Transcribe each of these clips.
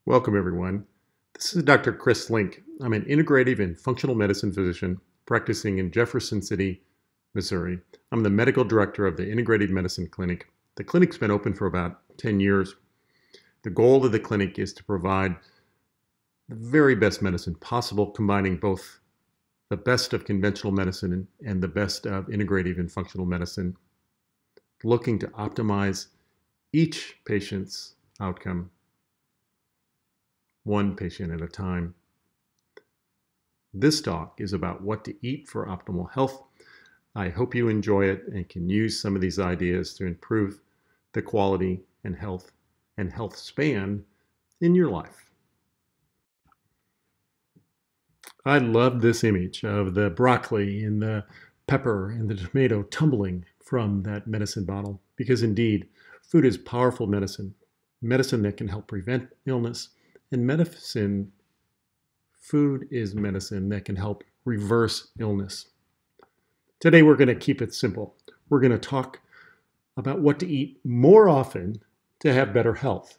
Welcome, everyone. This is Dr. Chris Link. I'm an integrative and functional medicine physician practicing in Jefferson City, Missouri. I'm the medical director of the Integrative Medicine Clinic. The clinic's been open for about 10 years. The goal of the clinic is to provide the very best medicine possible, combining both the best of conventional medicine and the best of integrative and functional medicine, looking to optimize each patient's outcome, one patient at a time. This talk is about what to eat for optimal health. I hope you enjoy it and can use some of these ideas to improve the quality and health span in your life. I love this image of the broccoli and the pepper and the tomato tumbling from that medicine bottle, because indeed, food is powerful medicine that can help prevent illness. And food is medicine that can help reverse illness. Today we're going to keep it simple. We're going to talk about what to eat more often to have better health.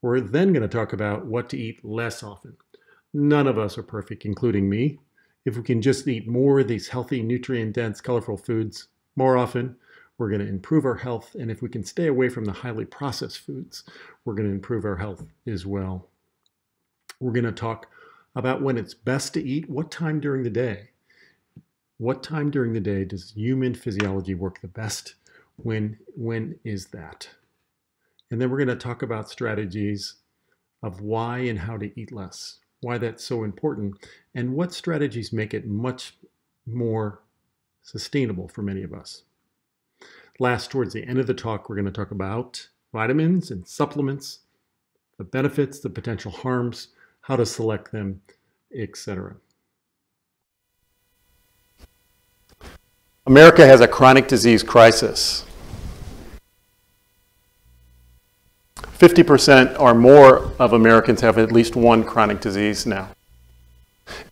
We're then going to talk about what to eat less often. None of us are perfect, including me. If we can just eat more of these healthy, nutrient-dense, colorful foods more often, we're going to improve our health. And if we can stay away from the highly processed foods, we're going to improve our health as well. We're going to talk about when it's best to eat, what time during the day. What time during the day does human physiology work the best? When is that? And then we're going to talk about strategies of why and how to eat less, why that's so important, and what strategies make it much more sustainable for many of us. Last, towards the end of the talk, we're going to talk about vitamins and supplements, the benefits, the potential harms, how to select them, etc. America has a chronic disease crisis. 50% or more of Americans have at least one chronic disease now.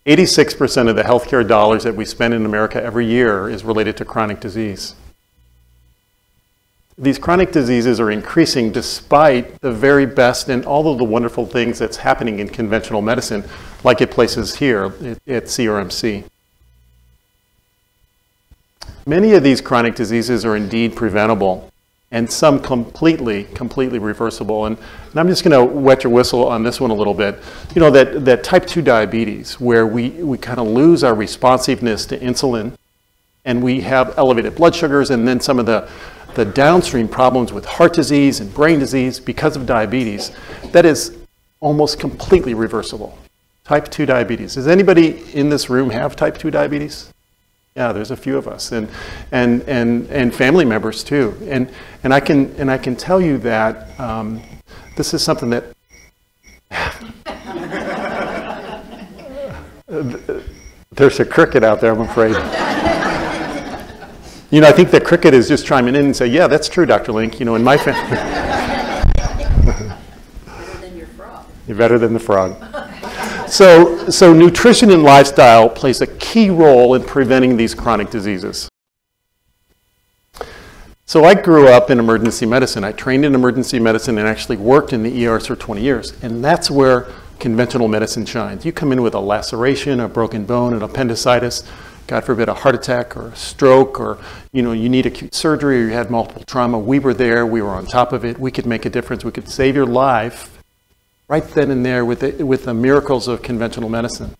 86% of the healthcare dollars that we spend in America every year is related to chronic disease. These chronic diseases are increasing despite the very best and all of the wonderful things that's happening in conventional medicine, like it places here at CRMC. Many of these chronic diseases are indeed preventable, and some completely reversible. And I'm just going to wet your whistle on this one a little bit. You know, that type 2 diabetes, where we kind of lose our responsiveness to insulin, and we have elevated blood sugars, and then some of the downstream problems with heart disease and brain disease because of diabetes, that is almost completely reversible. Type 2 diabetes. Does anybody in this room have type 2 diabetes? Yeah, there's a few of us, and family members too. And I can tell you that this is something that there's a cricket out there, I'm afraid. You know, I think the cricket is just chiming in and say, yeah, that's true, Dr. Link. You know, in my family. Better than your frog. You're better than the frog. So nutrition and lifestyle plays a key role in preventing these chronic diseases. So I grew up in emergency medicine. I trained in emergency medicine and actually worked in the ERs for 20 years. And that's where conventional medicine shines. You come in with a laceration, a broken bone, an appendicitis, God forbid, a heart attack or a stroke, or you need acute surgery, or you had multiple trauma. We were there. We were on top of it. We could make a difference. We could save your life right then and there with the miracles of conventional medicine.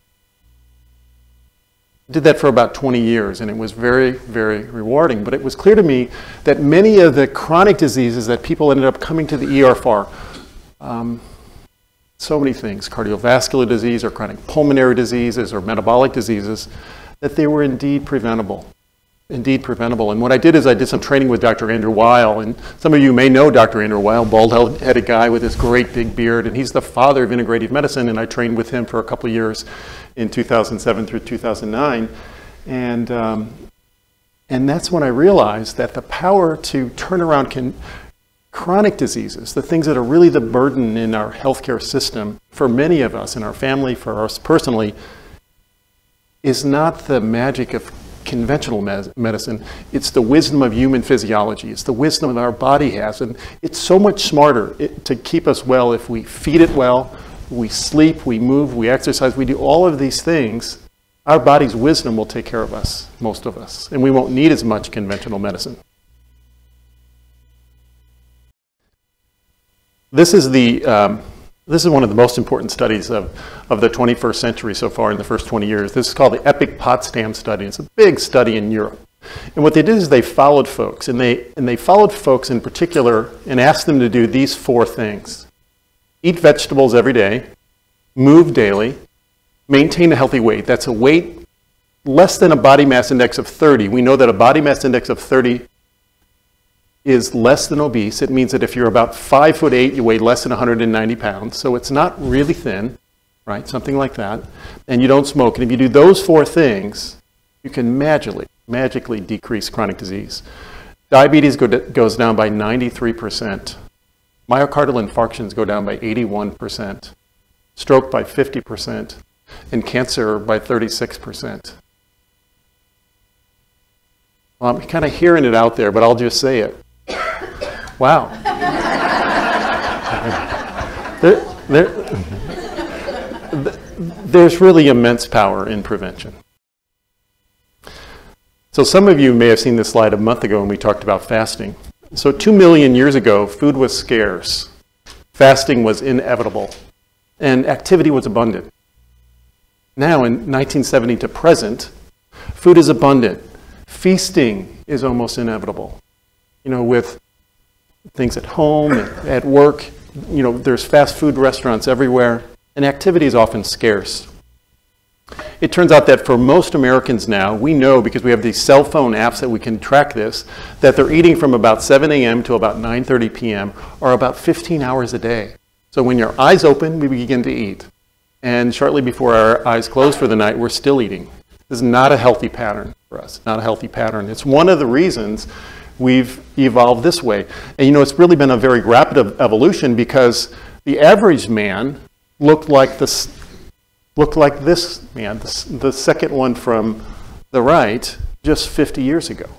I did that for about 20 years, and it was very, very rewarding. But it was clear to me that many of the chronic diseases that people ended up coming to the ER for, so many things, cardiovascular disease or chronic pulmonary diseases or metabolic diseases, that they were indeed preventable. Indeed preventable. And what I did is I did some training with Dr. Andrew Weil, and some of you may know Dr. Andrew Weil, bald-headed guy with this great big beard, and he's the father of integrative medicine, and I trained with him for a couple of years in 2007 through 2009. And that's when I realized that the power to turn around chronic diseases, the things that are really the burden in our healthcare system, for many of us, in our family, for us personally, is not the magic of conventional medicine. It's the wisdom of human physiology. It's the wisdom that our body has. And it's so much smarter to keep us well if we feed it well, we sleep, we move, we exercise, we do all of these things. Our body's wisdom will take care of us, most of us, and we won't need as much conventional medicine. This is one of the most important studies of the 21st century so far in the first 20 years. This is called the EPIC Potsdam study. It's a big study in Europe. And what they did is they followed folks, and they followed folks in particular and asked them to do these 4 things. Eat vegetables every day, move daily, maintain a healthy weight. That's a weight less than a body mass index of 30. We know that a body mass index of 30 is less than obese. It means that if you're about 5'8", you weigh less than 190 pounds. So it's not really thin, right? Something like that. And you don't smoke. And if you do those 4 things, you can magically decrease chronic disease. Diabetes goes down by 93%. Myocardial infarctions go down by 81%. Stroke by 50%. And cancer by 36%. Well, I'm kind of hearing it out there, but I'll just say it. Wow. There's really immense power in prevention. So some of you may have seen this slide a month ago when we talked about fasting. So 2 million years ago, food was scarce. Fasting was inevitable. And activity was abundant. Now in 1970 to present, food is abundant. Feasting is almost inevitable. You know, with things at home, at work, you know, there's fast food restaurants everywhere, and activity is often scarce. It turns out that for most Americans now, we know because we have these cell phone apps that we can track this, that they're eating from about 7 a.m. to about 9:30 p.m. or about 15 hours a day. So when your eyes open, we begin to eat. And shortly before our eyes close for the night, we're still eating. This is not a healthy pattern for us, not a healthy pattern. It's one of the reasons we've evolved this way. And you know, it's really been a very rapid evolution because the average man looked like this man, the second one from the right, just 50 years ago.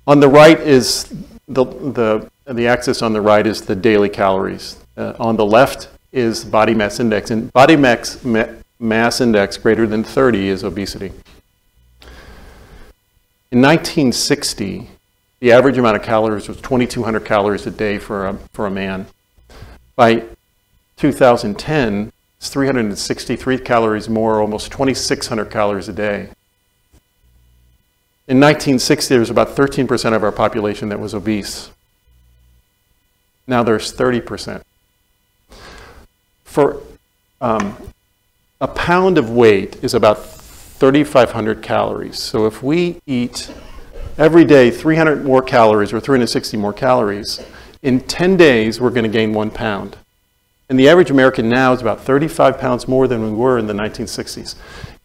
On the right is the axis on the right is the daily calories. On the left is body mass index, and body mass index greater than 30 is obesity. In 1960, the average amount of calories was 2,200 calories a day for a man. By 2010, it's 363 calories more, almost 2,600 calories a day. In 1960, there was about 13% of our population that was obese. Now there's 30%. For a pound of weight is about 3,500 calories. So if we eat every day 300 more calories or 360 more calories, in 10 days we're going to gain 1 pound. And the average American now is about 35 pounds more than we were in the 1960s.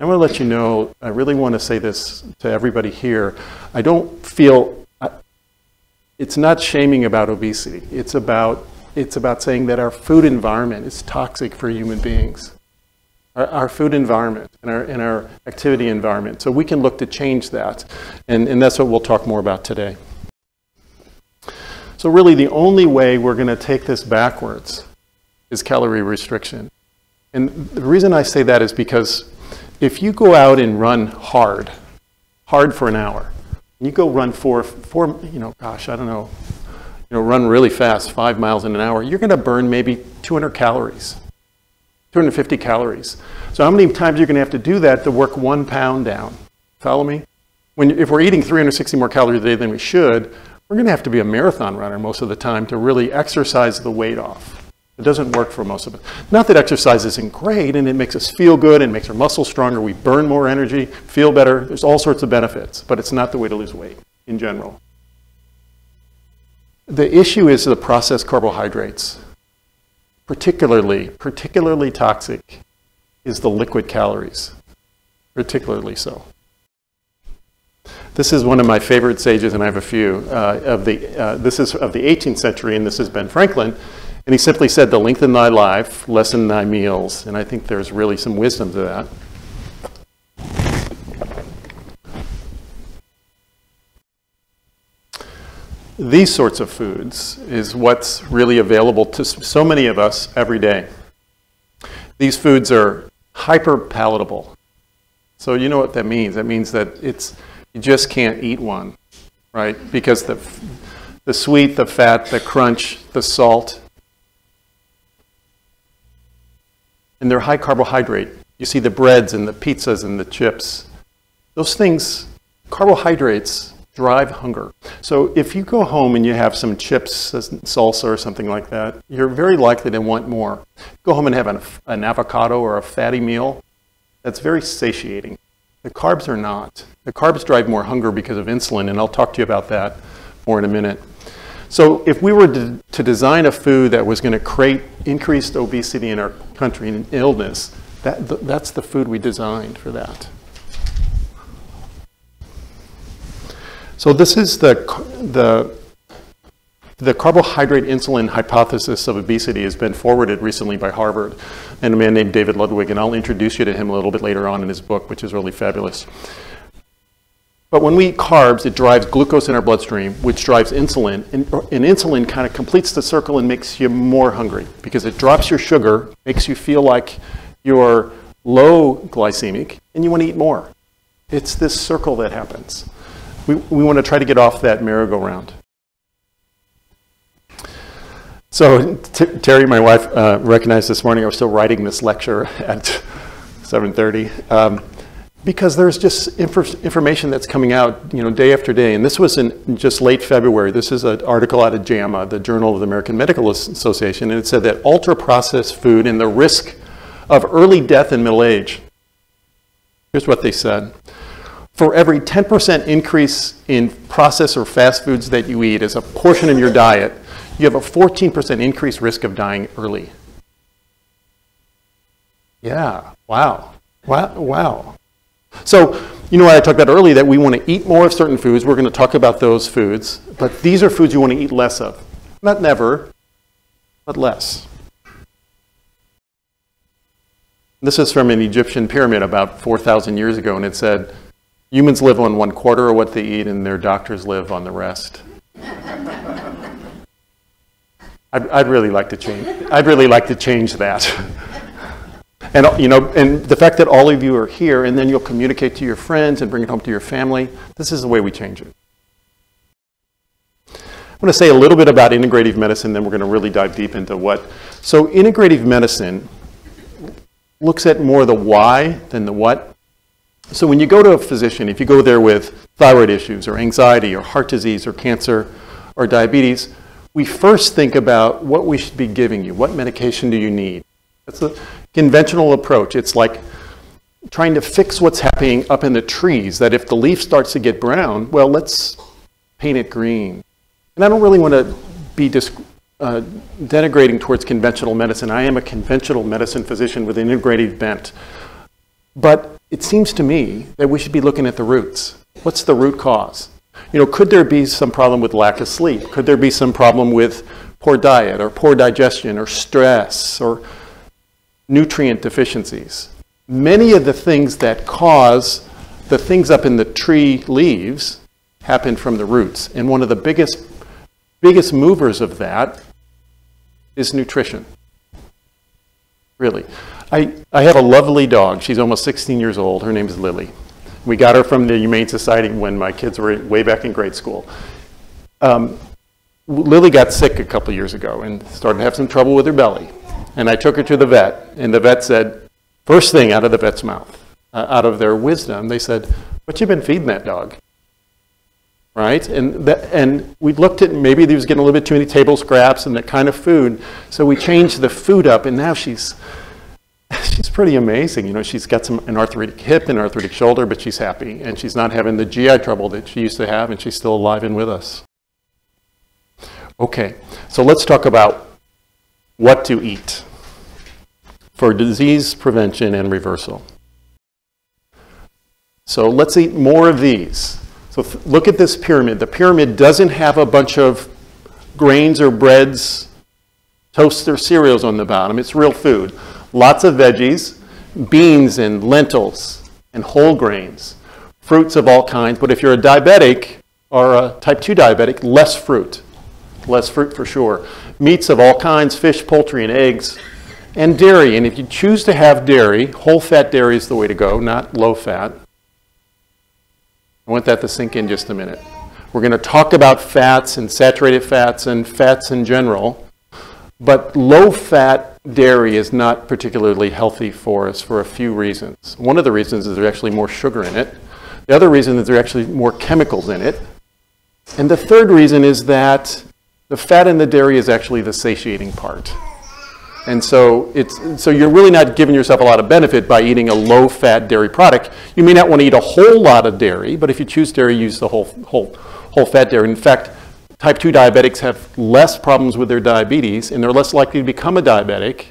I want to let you know, I really want to say this to everybody here. I don't feel, it's not shaming about obesity. It's about saying that our food environment is toxic for human beings. Our food environment and our activity environment. So we can look to change that. And that's what we'll talk more about today. So really the only way we're going to take this backwards is calorie restriction. And the reason I say that is because if you go out and run hard for an hour, and you go run run really fast, 5 miles in an hour, you're going to burn maybe 200 calories, 250 calories. So how many times you're going to have to do that to work 1 pound down? Follow me? If we're eating 360 more calories a day than we should, we're going to have to be a marathon runner most of the time to really exercise the weight off. It doesn't work for most of us. Not that exercise isn't great and it makes us feel good and makes our muscles stronger, we burn more energy, feel better, there's all sorts of benefits, but it's not the way to lose weight in general. The issue is the processed carbohydrates. Particularly toxic is the liquid calories, particularly so. This is one of my favorite sages, and I have a few. This is of the 18th century, and this is Ben Franklin. And he simply said, to lengthen thy life, lessen thy meals. And I think there's really some wisdom to that. These sorts of foods is what's really available to so many of us every day. These foods are hyper palatable. So you know what that means. That means that you just can't eat one, right? Because the sweet, the fat, the crunch, the salt, and they're high carbohydrate. You see the breads and the pizzas and the chips. Those things, carbohydrates, drive hunger. So if you go home and you have some chips, salsa or something like that, you're very likely to want more. Go home and have an avocado or a fatty meal, that's very satiating. The carbs are not. The carbs drive more hunger because of insulin, and I'll talk to you about that more in a minute. So if we were to design a food that was going to create increased obesity in our country and illness, that's the food we designed for that. So this is the carbohydrate insulin hypothesis of obesity has been forwarded recently by Harvard and a man named David Ludwig, and I'll introduce you to him a little bit later on in his book, which is really fabulous. But when we eat carbs, it drives glucose in our bloodstream, which drives insulin, and insulin kind of completes the circle and makes you more hungry because it drops your sugar, makes you feel like you're low glycemic, and you want to eat more. It's this circle that happens. We want to try to get off that merry-go-round. So Terry, my wife, recognized this morning I was still writing this lecture at 7:30 because there's just information that's coming out, day after day. And this was in just late February. This is an article out of JAMA, the Journal of the American Medical Association, and it said that ultra-processed food and the risk of early death in middle age. Here's what they said. For every 10% increase in processed or fast foods that you eat as a portion of your diet, you have a 14% increased risk of dying early. Yeah, wow. Wow. So, what I talked about earlier, that we want to eat more of certain foods. We're going to talk about those foods. But these are foods you want to eat less of. Not never, but less. This is from an Egyptian pyramid about 4,000 years ago, and it said, humans live on 1/4 of what they eat, and their doctors live on the rest. I'd really like to change. I'd really like to change that. And and the fact that all of you are here, and then you'll communicate to your friends and bring it home to your family. This is the way we change it. I'm going to say a little bit about integrative medicine, then we're going to really dive deep into what. So integrative medicine looks at more the why than the what. So when you go to a physician, if you go there with thyroid issues or anxiety or heart disease or cancer or diabetes, we first think about what we should be giving you. What medication do you need? That's a conventional approach. It's like trying to fix what's happening up in the trees, that if the leaf starts to get brown, well, let's paint it green. And I don't really want to be denigrating towards conventional medicine. I am a conventional medicine physician with an integrative bent. But it seems to me that we should be looking at the roots. What's the root cause? Could there be some problem with lack of sleep? Could there be some problem with poor diet or poor digestion or stress or nutrient deficiencies? Many of the things that cause the things up in the tree leaves happen from the roots. And one of the biggest movers of that is nutrition. Really. I have a lovely dog. She's almost 16 years old. Her name is Lily. We got her from the Humane Society when my kids were way back in grade school. Lily got sick a couple years ago and started to have some trouble with her belly. And I took her to the vet, and the vet said, first thing out of the vet's mouth, out of their wisdom, they said, what you been feeding that dog? Right? And we looked at, maybe he was getting a little bit too many table scraps and that kind of food, so we changed the food up, and now she's pretty amazing. She's got an arthritic hip and arthritic shoulder, but she's happy, and she's not having the GI trouble that she used to have, and she's still alive and with us. Okay, so let's talk about what to eat for disease prevention and reversal. So let's eat more of these. So look at this pyramid. The pyramid doesn't have a bunch of grains or breads Toast their cereals on the bottom. It's real food. Lots of veggies, beans and lentils and whole grains, fruits of all kinds. But if you're a diabetic or a type 2 diabetic, less fruit. Less fruit for sure. Meats of all kinds, fish, poultry, and eggs. And dairy. And if you choose to have dairy, whole fat dairy is the way to go, not low fat. I want that to sink in just a minute. We're going to talk about fats and saturated fats and fats in general. But low-fat dairy is not particularly healthy for us for a few reasons. One of the reasons is there's actually more sugar in it. The other reason is there are actually more chemicals in it. And the third reason is that the fat in the dairy is actually the satiating part. And so you're really not giving yourself a lot of benefit by eating a low-fat dairy product. You may not want to eat a whole lot of dairy, but if you choose dairy, use the whole-fat dairy. In fact, type 2 diabetics have less problems with their diabetes, and they're less likely to become a diabetic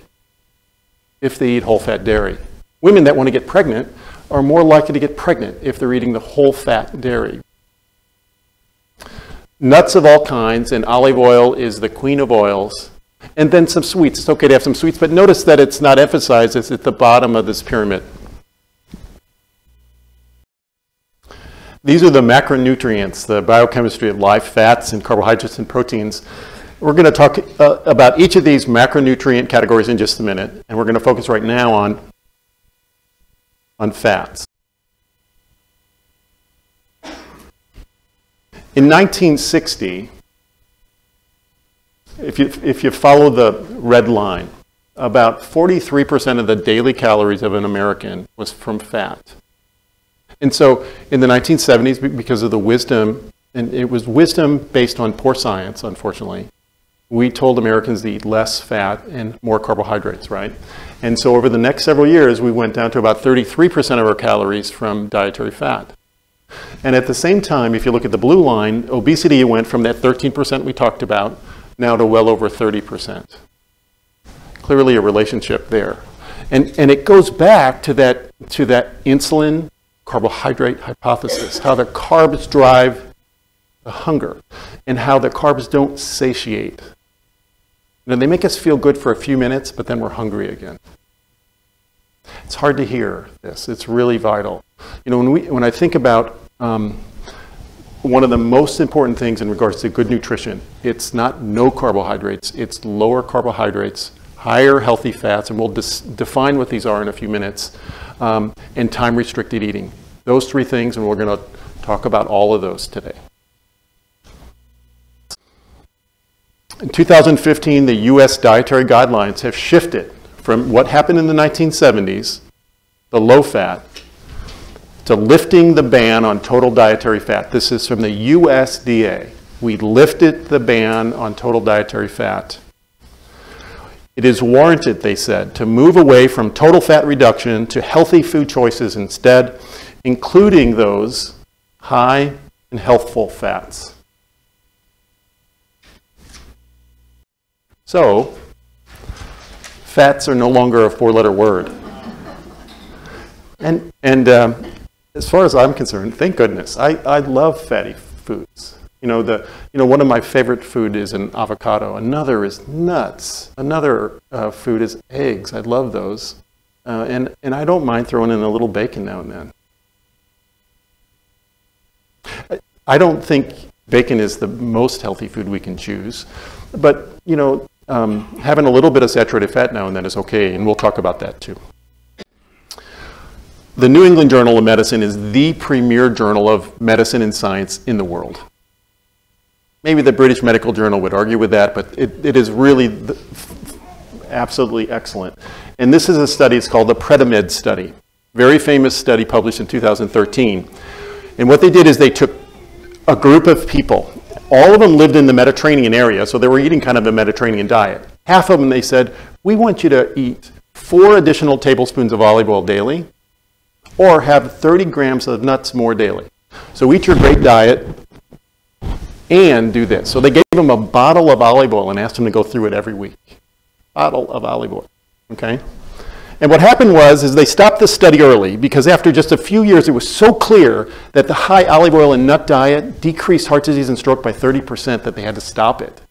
if they eat whole-fat dairy. Women that want to get pregnant are more likely to get pregnant if they're eating the whole-fat dairy. Nuts of all kinds, and olive oil is the queen of oils. And then some sweets. It's okay to have some sweets, but notice that it's not emphasized. It's at the bottom of this pyramid. These are the macronutrients, the biochemistry of life, fats and carbohydrates and proteins. We're going to talk about each of these macronutrient categories in just a minute, and we're going to focus right now on fats. In 1960, if you follow the red line, about 43% of the daily calories of an American was from fat. And so in the 1970s, because of the wisdom, and it was wisdom based on poor science, unfortunately, we told Americans to eat less fat and more carbohydrates, right? And so over the next several years, we went down to about 33% of our calories from dietary fat. And at the same time, if you look at the blue line, obesity went from that 13% we talked about now to well over 30%. Clearly a relationship there. And it goes back to that insulin carbohydrate hypothesis, how the carbs drive the hunger and how the carbs don't satiate. You know, they make us feel good for a few minutes, but then we're hungry again. It's hard to hear this. It's really vital. You know, when I think about one of the most important things in regards to good nutrition, it's not no carbohydrates, it's lower carbohydrates, higher healthy fats, and we'll define what these are in a few minutes, and time-restricted eating. Those three things, and we're going to talk about all of those today. In 2015, the U.S. dietary guidelines have shifted from what happened in the 1970s, the low fat, to lifting the ban on total dietary fat. This is from the USDA. We lifted the ban on total dietary fat. It is warranted, they said, to move away from total fat reduction to healthy food choices instead, including those high in healthful fats. So, fats are no longer a four-letter word. And as far as I'm concerned, thank goodness, I love fatty foods. You know, one of my favorite food is an avocado. Another is nuts. Another food is eggs. I love those. And I don't mind throwing in a little bacon now and then. I don't think bacon is the most healthy food we can choose. But, you know, having a little bit of saturated fat now and then is okay, and we'll talk about that too. The New England Journal of Medicine is the premier journal of medicine and science in the world. Maybe the British Medical Journal would argue with that, but it is really absolutely excellent. And this is a study, it's called the Predimed study. Very famous study published in 2013. And what they did is they took a group of people. All of them lived in the Mediterranean area, so they were eating kind of a Mediterranean diet. Half of them, they said, we want you to eat 4 additional tablespoons of olive oil daily, or have 30 grams of nuts more daily. So eat your great diet and do this. So they gave them a bottle of olive oil and asked them to go through it every week. Bottle of olive oil, okay? And what happened is they stopped the study early because after just a few years, it was so clear that the high olive oil and nut diet decreased heart disease and stroke by 30% that they had to stop it.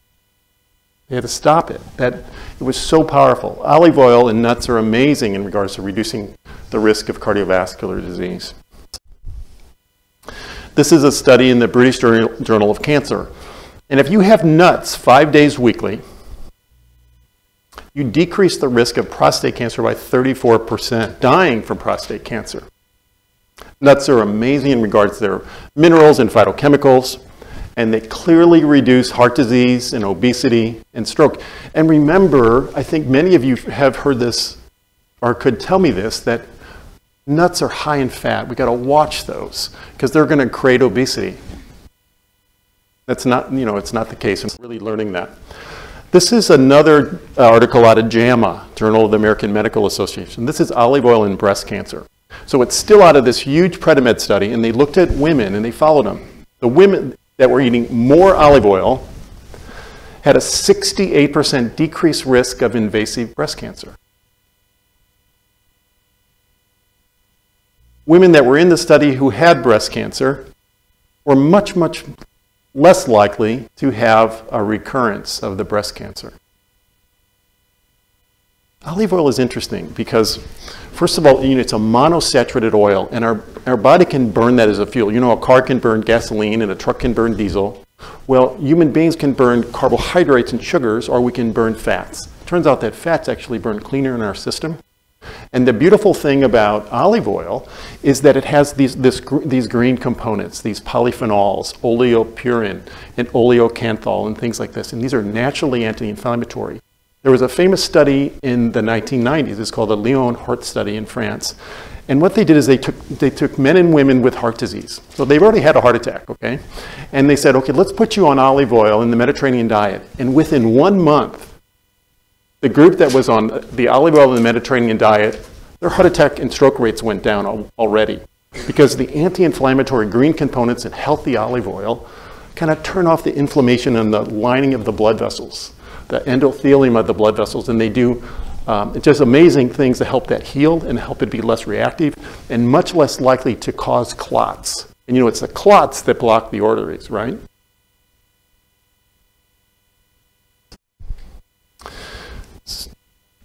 They had to stop it. It was so powerful. Olive oil and nuts are amazing in regards to reducing the risk of cardiovascular disease. This is a study in the British Journal of Cancer. And if you have nuts 5 days weekly, you decrease the risk of prostate cancer by 34%, dying from prostate cancer. Nuts are amazing in regards to their minerals and phytochemicals, and they clearly reduce heart disease and obesity and stroke. And remember, I think many of you have heard this or could tell me this, that nuts are high in fat. We got to watch those because they're going to create obesity. That's not, it's not the case. I'm really learning that. This is another article out of JAMA, Journal of the American Medical Association. This is olive oil and breast cancer. So it's still out of this huge Predimed study, and they looked at women and they followed them. The women that were eating more olive oil had a 68% decreased risk of invasive breast cancer. Women that were in the study who had breast cancer were much, much less likely to have a recurrence of the breast cancer. Olive oil is interesting because, first of all, it's a monosaturated oil, and our body can burn that as a fuel. A car can burn gasoline and a truck can burn diesel. Well, human beings can burn carbohydrates and sugars, or we can burn fats. It turns out that fats actually burn cleaner in our system. And the beautiful thing about olive oil is that it has these green components, these polyphenols, oleopurin and oleocanthal and things like this. And these are naturally anti-inflammatory. There was a famous study in the 1990s. It's called the Lyon Heart Study in France. And what they did is they took men and women with heart disease. So they've already had a heart attack, okay? And they said, okay, let's put you on olive oil in the Mediterranean diet. And within 1 month, the group that was on the olive oil and the Mediterranean diet, their heart attack and stroke rates went down already because the anti-inflammatory green components in healthy olive oil kind of turn off the inflammation in the lining of the blood vessels, the endothelium of the blood vessels, and they do just amazing things to help that heal and help it be less reactive and much less likely to cause clots. And it's the clots that block the arteries, right?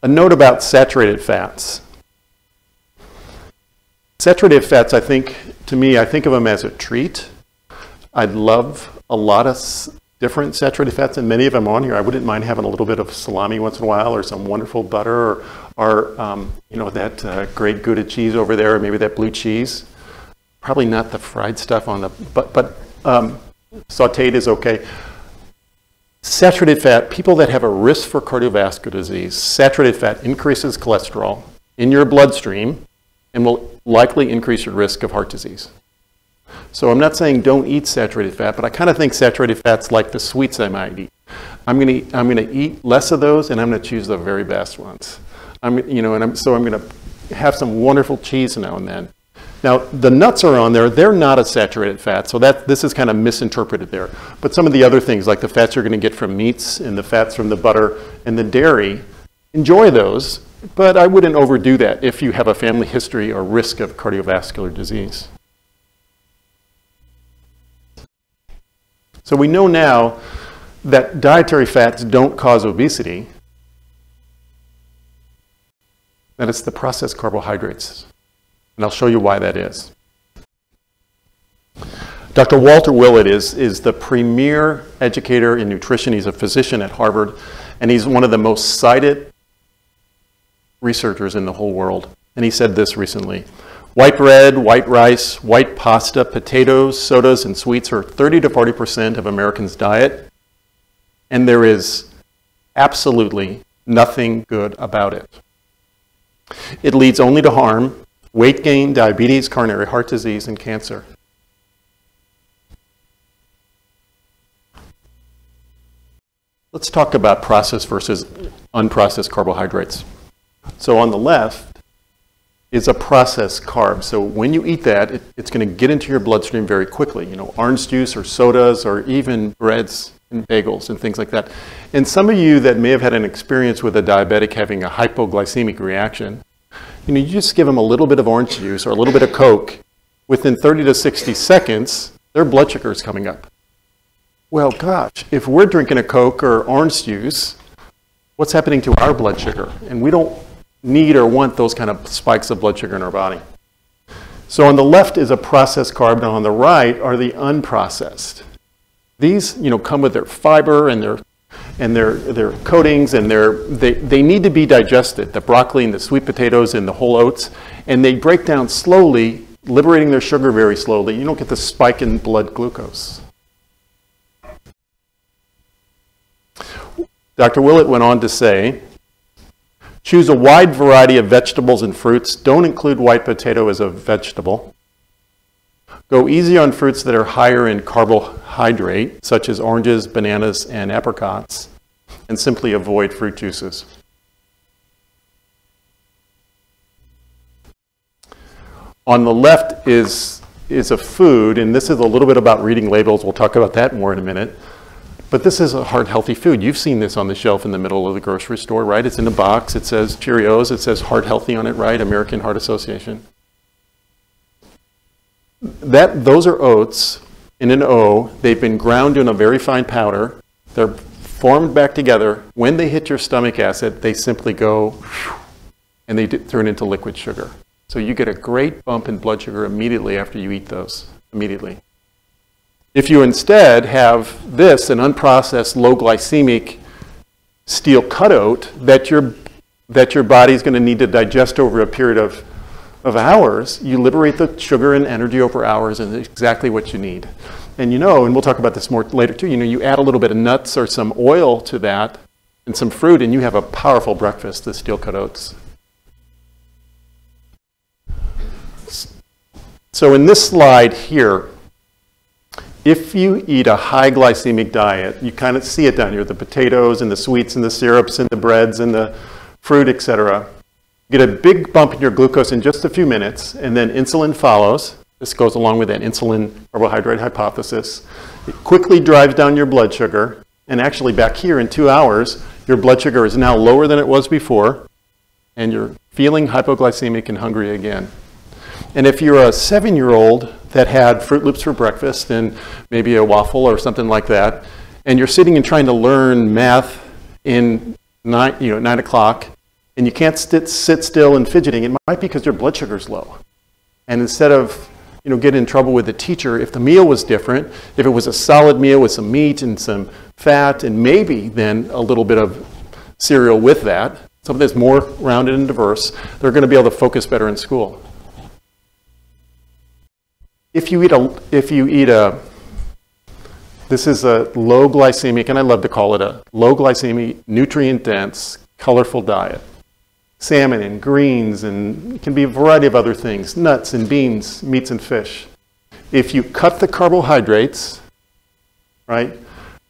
A note about saturated fats. Saturated fats, I think of them as a treat. I'd love a lot of different saturated fats, and many of them on here. I wouldn't mind having a little bit of salami once in a while, or some wonderful butter, or that great Gouda cheese over there, or maybe that blue cheese. Probably not the fried stuff on the, but sauteed is okay. Saturated fat, people that have a risk for cardiovascular disease, saturated fat increases cholesterol in your bloodstream and will likely increase your risk of heart disease. So I'm not saying don't eat saturated fat, but I kind of think saturated fat's like the sweets I might eat. I'm gonna eat less of those, and I'm gonna choose the very best ones. So I'm gonna have some wonderful cheese now and then. Now, the nuts are on there. They're not a saturated fat, so this is kind of misinterpreted there. But some of the other things, like the fats you're going to get from meats and the fats from the butter and the dairy, enjoy those, but I wouldn't overdo that if you have a family history or risk of cardiovascular disease. So we know now that dietary fats don't cause obesity, that it's the processed carbohydrates. And I'll show you why that is. Dr. Walter Willett is the premier educator in nutrition. He's a physician at Harvard, and he's one of the most cited researchers in the whole world. And he said this recently: white bread, white rice, white pasta, potatoes, sodas, and sweets are 30 to 40% of Americans' diet, and there is absolutely nothing good about it. It leads only to harm: weight gain, diabetes, coronary heart disease, and cancer. Let's talk about processed versus unprocessed carbohydrates. So on the left is a processed carb. So when you eat that, it's going to get into your bloodstream very quickly. Orange juice or sodas or even breads and bagels and things like that. And some of you that may have had an experience with a diabetic having a hypoglycemic reaction, you just give them a little bit of orange juice or a little bit of Coke. Within 30 to 60 seconds, their blood sugar is coming up. well, gosh, if we're drinking a Coke or orange juice, what's happening to our blood sugar? And we don't need or want those kind of spikes of blood sugar in our body. So on the left is a processed carb, and on the right are the unprocessed. These, come with their fiber and their coatings, and they need to be digested, the broccoli and the sweet potatoes and the whole oats, and they break down slowly, liberating their sugar very slowly. You don't get the spike in blood glucose. Dr. Willett went on to say, choose a wide variety of vegetables and fruits. Don't include white potato as a vegetable. Go easy on fruits that are higher in carbohydrate, such as oranges, bananas, and apricots, and simply avoid fruit juices. On the left is a food, and this is a little bit about reading labels. We'll talk about that more in a minute. But this is a heart healthy food. You've seen this on the shelf in the middle of the grocery store, right? It's in a box. It says Cheerios. It says heart healthy on it, right? American Heart Association. Those are oats in an O. They've been ground in a very fine powder. They're formed back together. When they hit your stomach acid, they simply go and they turn into liquid sugar. So you get a great bump in blood sugar immediately after you eat those, immediately. If you instead have this, an unprocessed, low glycemic steel cutout that your body's going to need to digest over a period of hours, you liberate the sugar and energy over hours, and it's exactly what you need. And and we'll talk about this more later too, you add a little bit of nuts or some oil to that and some fruit, and you have a powerful breakfast, the steel cut oats. So in this slide here, if you eat a high glycemic diet, you kind of see it down here, the potatoes and the sweets and the syrups and the breads and the fruit, etc. You get a big bump in your glucose in just a few minutes, and then insulin follows. This goes along with that insulin carbohydrate hypothesis. It quickly drives down your blood sugar, and actually back here in 2 hours, your blood sugar is now lower than it was before, and you're feeling hypoglycemic and hungry again. And if you're a 7-year-old that had Fruit Loops for breakfast and maybe a waffle or something like that, and you're sitting and trying to learn math in 9 o'clock, and you can't sit still and fidgeting, it might be because your blood sugar's low. And instead of get in trouble with the teacher, if the meal was different, if it was a solid meal with some meat and some fat and maybe then a little bit of cereal with that, something that's more rounded and diverse, they're going to be able to focus better in school. If you eat a, this is a low glycemic, and I love to call it a low glycemic, nutrient dense, colorful diet. Salmon and greens, and it can be a variety of other things, nuts and beans, meats and fish. If you cut the carbohydrates, right,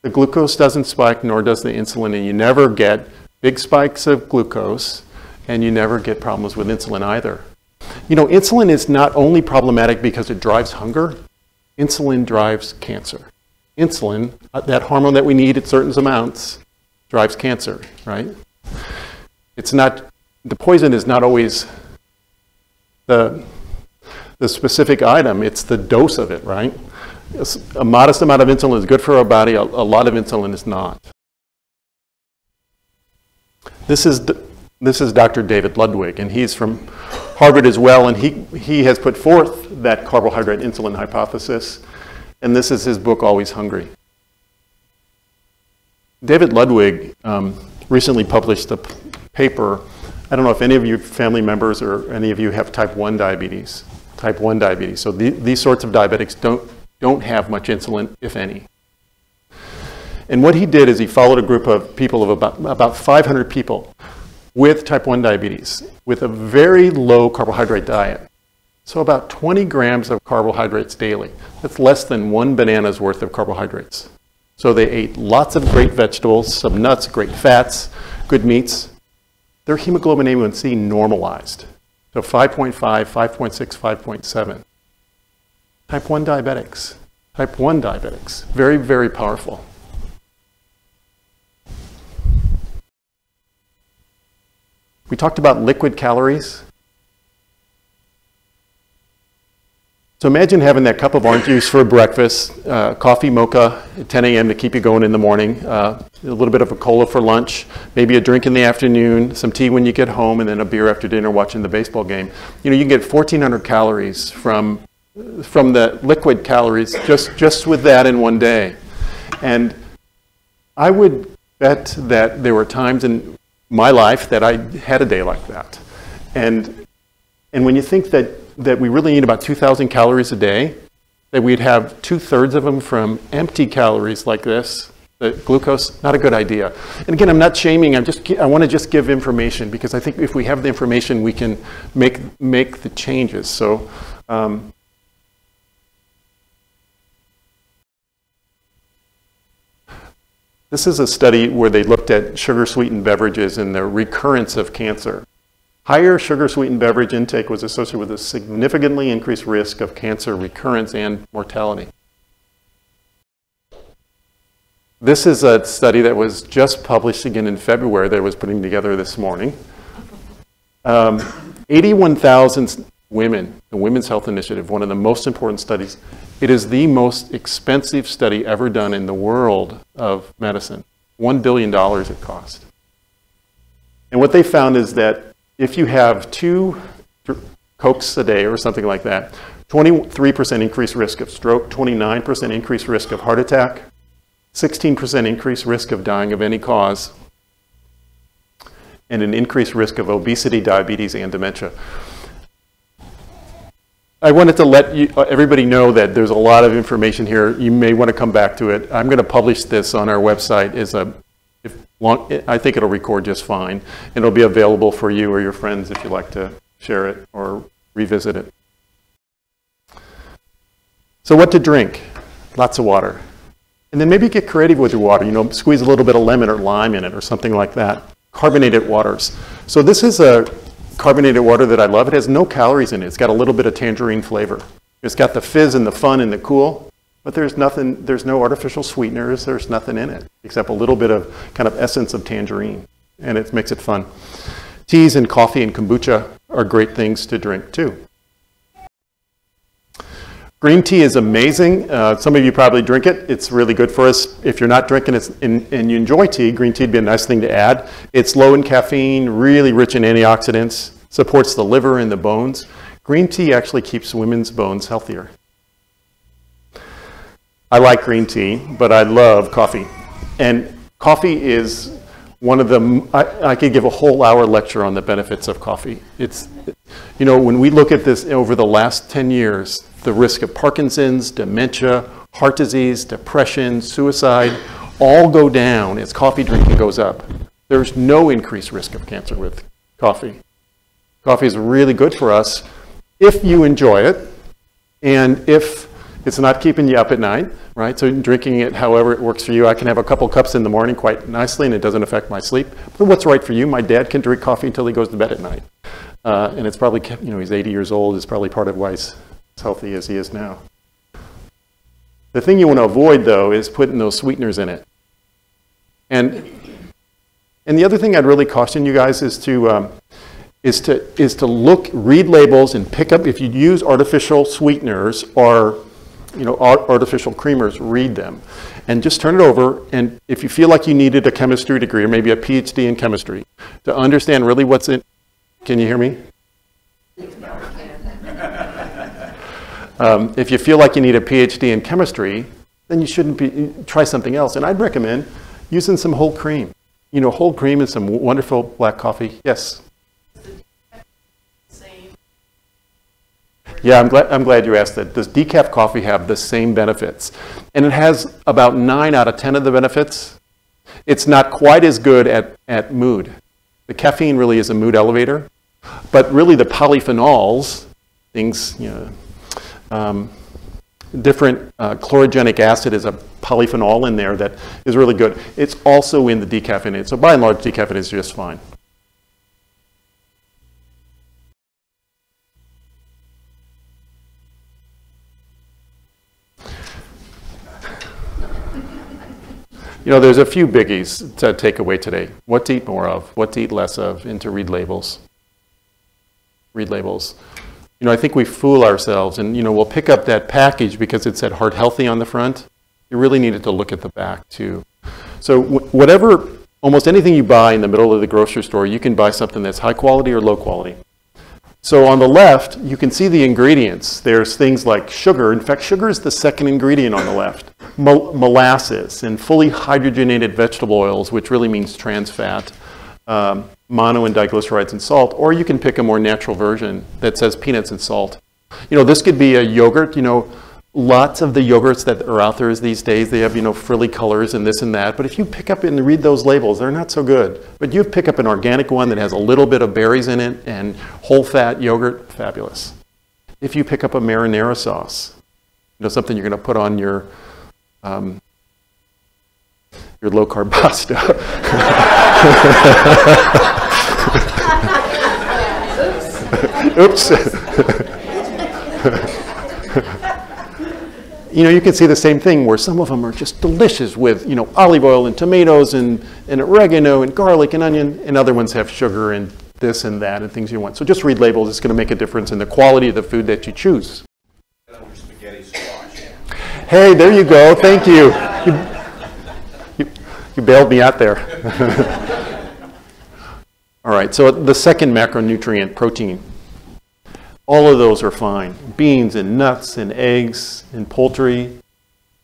the glucose doesn't spike, nor does the insulin, and you never get big spikes of glucose, and you never get problems with insulin either. Insulin is not only problematic because it drives hunger, insulin drives cancer. Insulin, that hormone that we need at certain amounts, drives cancer, right? It's not, the poison is not always the specific item, it's the dose of it, right? A modest amount of insulin is good for our body, a lot of insulin is not. This is Dr. David Ludwig, and he's from Harvard as well, and he has put forth that carbohydrate insulin hypothesis, and this is his book, Always Hungry. David Ludwig recently published a paper. I don't know if any of you family members or any of you have type 1 diabetes. Type 1 diabetes. So these sorts of diabetics don't have much insulin, if any. And what he did is he followed a group of people of about 500 people with type 1 diabetes with a very low carbohydrate diet. So about 20 grams of carbohydrates daily. That's less than 1 banana's worth of carbohydrates. So they ate lots of great vegetables, some nuts, great fats, good meats. Their hemoglobin A1C normalized. So 5.5, 5.6, 5.7. Type 1 diabetics. Type 1 diabetics. Very, very powerful. We talked about liquid calories. So imagine having that cup of orange juice for breakfast, coffee mocha at 10 a.m. to keep you going in the morning, a little bit of a cola for lunch, maybe a drink in the afternoon, some tea when you get home, and then a beer after dinner watching the baseball game. You know, you can get 1,400 calories from the liquid calories just with that in one day. And I would bet that there were times in my life that I had a day like that. And when you think that we really need about 2,000 calories a day, that we'd have 2/3 of them from empty calories like this, the glucose, not a good idea. And again, I'm not shaming, I want to just give information, because I think if we have the information, we can make the changes. So, this is a study where they looked at sugar-sweetened beverages and the recurrence of cancer. Higher sugar-sweetened beverage intake was associated with a significantly increased risk of cancer recurrence and mortality. This is a study that was just published again in February that I was putting together this morning. 81,000 women, the Women's Health Initiative, one of the most important studies. It is the most expensive study ever done in the world of medicine. $1 billion it cost. And what they found is that if you have 2 Cokes a day or something like that, 23% increased risk of stroke, 29% increased risk of heart attack, 16% increased risk of dying of any cause, and an increased risk of obesity, diabetes, and dementia. I wanted to let everybody know that there's a lot of information here. You may want to come back to it. I'm going to publish this on our website I think it'll record just fine, and it'll be available for you or your friends if you'd like to share it or revisit it. So what to drink? Lots of water. And then maybe get creative with your water. You know, squeeze a little bit of lemon or lime in it or something like that. Carbonated waters. So this is a carbonated water that I love. It has no calories in it. It's got a little bit of tangerine flavor. It's got the fizz and the fun and the cool. But there's no artificial sweeteners, there's nothing in it, except a little bit of kind of essence of tangerine, and it makes it fun. Teas and coffee and kombucha are great things to drink too. Green tea is amazing. Some of you probably drink it. It's really good for us. If you're not drinking it and you enjoy tea, green tea would be a nice thing to add. It's low in caffeine, really rich in antioxidants, supports the liver and the bones. Green tea actually keeps women's bones healthier. I like green tea, but I love coffee. And coffee is one of the, I could give a whole hour lecture on the benefits of coffee. It's, you know, when we look at this over the last 10 years, the risk of Parkinson's, dementia, heart disease, depression, suicide, all go down as coffee drinking goes up. There's no increased risk of cancer with coffee. Coffee is really good for us if you enjoy it, and if it's not keeping you up at night, right? So drinking it however it works for you. I can have a couple cups in the morning quite nicely and it doesn't affect my sleep. But what's right for you? My dad can drink coffee until he goes to bed at night. And it's probably, you know, he's 80 years old. It's probably part of why he's as healthy as he is now. The thing you want to avoid, though, is putting those sweeteners in it. And the other thing I'd really caution you guys is to read labels and pick up, if you use artificial sweeteners or artificial creamers, read them. And just turn it over, and if you feel like you needed a chemistry degree, or maybe a PhD in chemistry, to understand really what's in, can you hear me? If you feel like you need a PhD in chemistry, then you shouldn't try something else. And I'd recommend using some whole cream. You know, whole cream and some wonderful black coffee. Yes? Yeah, I'm glad you asked that. Does decaf coffee have the same benefits? And it has about 9 out of 10 of the benefits. It's not quite as good at mood. The caffeine really is a mood elevator. But really the polyphenols, things, different chlorogenic acid is a polyphenol in there that is really good. It's also in the decaffeinated. So by and large, decaffeinated is just fine. You know, there's a few biggies to take away today. What to eat more of, what to eat less of, and to read labels. Read labels. I think we fool ourselves, and we'll pick up that package because it said heart healthy on the front. You really needed to look at the back too. So almost anything you buy in the middle of the grocery store, you can buy something that's high quality or low quality. So on the left, you can see the ingredients. There's things like sugar. In fact, sugar is the second ingredient on the left. Molasses and fully hydrogenated vegetable oils, which really means trans fat, mono and diglycerides and salt, or you can pick a more natural version that says peanuts and salt. This could be a yogurt. Lots of the yogurts that are out there these days, they have, frilly colors and this and that. But if you pick up and read those labels, they're not so good. But you pick up an organic one that has a little bit of berries in it and whole fat yogurt, fabulous. If you pick up a marinara sauce, something you're going to put on your low carb pasta. Oops. You can see the same thing where some of them are just delicious with, olive oil and tomatoes and oregano and garlic and onion, and other ones have sugar and this and that and things you want. So just read labels. It's going to make a difference in the quality of the food that you choose. Hey, there you go. Thank you. You bailed me out there. All right, so the second macronutrient, protein. All of those are fine. Beans and nuts and eggs and poultry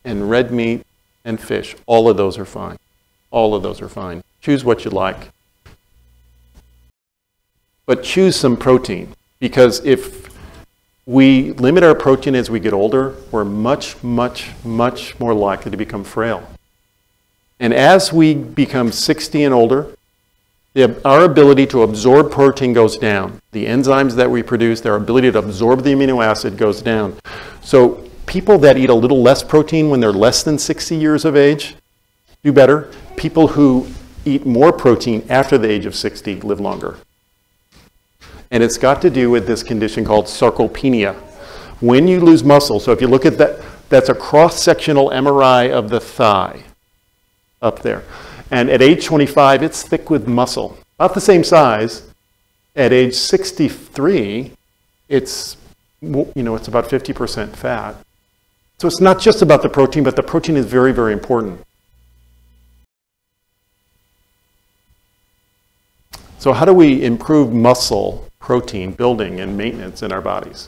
and red meat and fish. All of those are fine. All of those are fine. Choose what you like. But choose some protein, because if we limit our protein as we get older, we're much, much, much more likely to become frail. And as we become 60 and older, our ability to absorb protein goes down. The enzymes that we produce, their ability to absorb the amino acid goes down. So people that eat a little less protein when they're less than 60 years of age do better. People who eat more protein after the age of 60 live longer. And it's got to do with this condition called sarcopenia. When you lose muscle, so if you look at that, that's a cross-sectional MRI of the thigh up there. And at age 25, it's thick with muscle, about the same size. At age 63, it's about 50% fat. So it's not just about the protein, but the protein is very, very important. So how do we improve muscle protein building and maintenance in our bodies?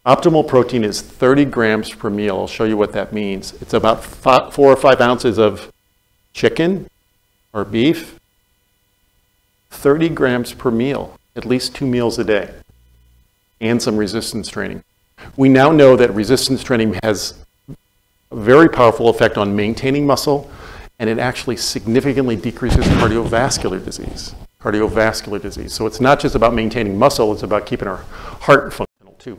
Optimal protein is 30 grams per meal. I'll show you what that means. It's about 4 or 5 ounces of chicken or beef, 30 grams per meal, at least 2 meals a day, and some resistance training. We now know that resistance training has a very powerful effect on maintaining muscle, and it actually significantly decreases cardiovascular disease. So it's not just about maintaining muscle, it's about keeping our heart functional too.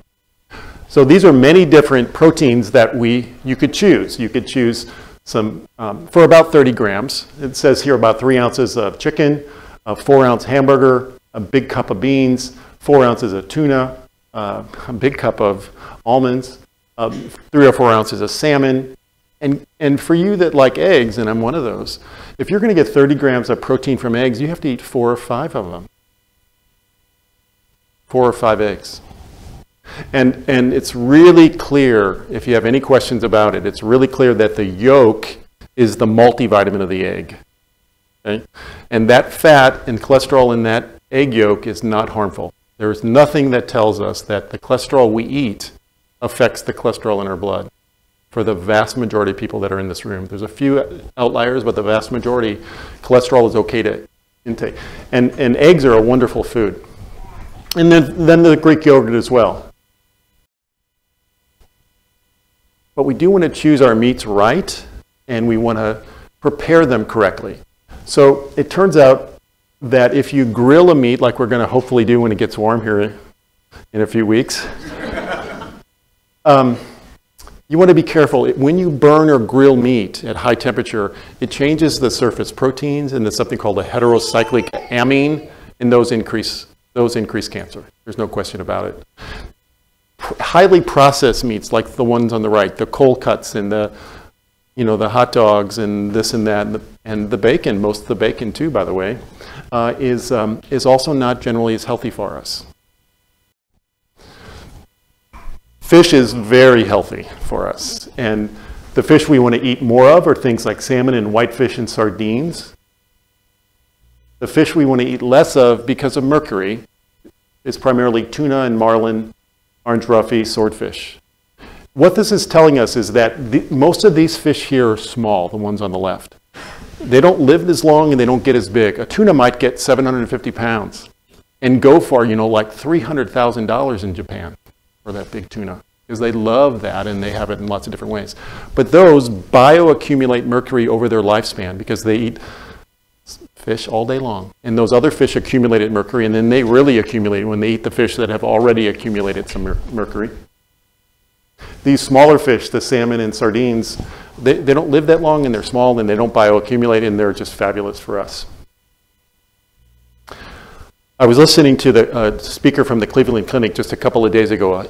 So these are many different proteins that you could choose. You could choose some, for about 30 grams. It says here about 3 ounces of chicken, a 4-ounce hamburger, a big cup of beans, 4 ounces of tuna, a big cup of almonds, 3 or 4 ounces of salmon. And for you that like eggs, and I'm one of those, if you're going to get 30 grams of protein from eggs, you have to eat 4 or 5 of them. 4 or 5 eggs. And it's really clear, if you have any questions about it, it's really clear that the yolk is the multivitamin of the egg. Okay? And that fat and cholesterol in that egg yolk is not harmful. There is nothing that tells us that the cholesterol we eat affects the cholesterol in our blood for the vast majority of people that are in this room. There's a few outliers, but the vast majority, cholesterol is okay to intake. And eggs are a wonderful food. And then the Greek yogurt as well. But we do want to choose our meats right, and we want to prepare them correctly. So it turns out that if you grill a meat, like we're going to hopefully do when it gets warm here in a few weeks, you want to be careful. When you burn or grill meat at high temperature, it changes the surface proteins, and there's something called a heterocyclic amine, and those increase cancer. There's no question about it. Highly processed meats, like the ones on the right, the cold cuts and the hot dogs and this and that, and the bacon, most of the bacon too, by the way, is also not generally as healthy for us. Fish is very healthy for us. And the fish we want to eat more of are things like salmon and whitefish and sardines. The fish we want to eat less of because of mercury is primarily tuna and marlin, orange roughy, swordfish. What this is telling us is that most of these fish here are small, the ones on the left. They don't live as long and they don't get as big. A tuna might get 750 pounds and go for, like $300,000 in Japan for that big tuna, because they love that and they have it in lots of different ways. But those bioaccumulate mercury over their lifespan because they eat fish all day long. And those other fish accumulated mercury, and then they really accumulate when they eat the fish that have already accumulated some mercury. These smaller fish, the salmon and sardines, they don't live that long and they're small and they don't bioaccumulate and they're just fabulous for us. I was listening to the speaker from the Cleveland Clinic just a couple of days ago,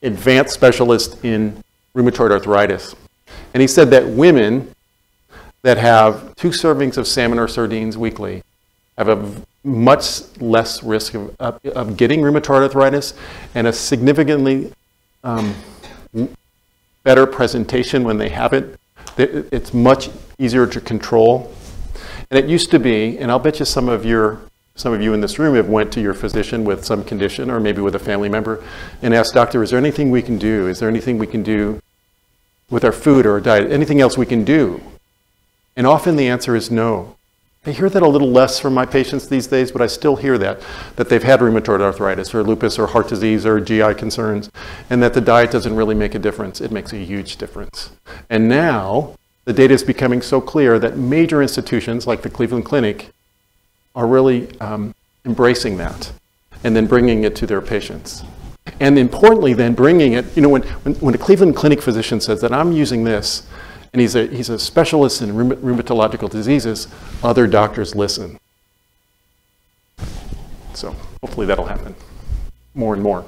advanced specialist in rheumatoid arthritis. And he said that women that have 2 servings of salmon or sardines weekly have a much less risk of getting rheumatoid arthritis and a significantly better presentation when they have it. It's much easier to control. And it used to be, and I'll bet you some of you in this room have went to your physician with some condition or maybe with a family member and asked, doctor, is there anything we can do? Is there anything we can do with our food or our diet? Anything else we can do? And often the answer is no. I hear that a little less from my patients these days, but I still hear that they've had rheumatoid arthritis or lupus or heart disease or GI concerns, and that the diet doesn't really make a difference. It makes a huge difference. And now the data is becoming so clear that major institutions like the Cleveland Clinic are really embracing that and then bringing it to their patients. And importantly, then bringing it, when a Cleveland Clinic physician says that I'm using this, and he's a specialist in rheumatological diseases, other doctors listen. So hopefully that'll happen more and more.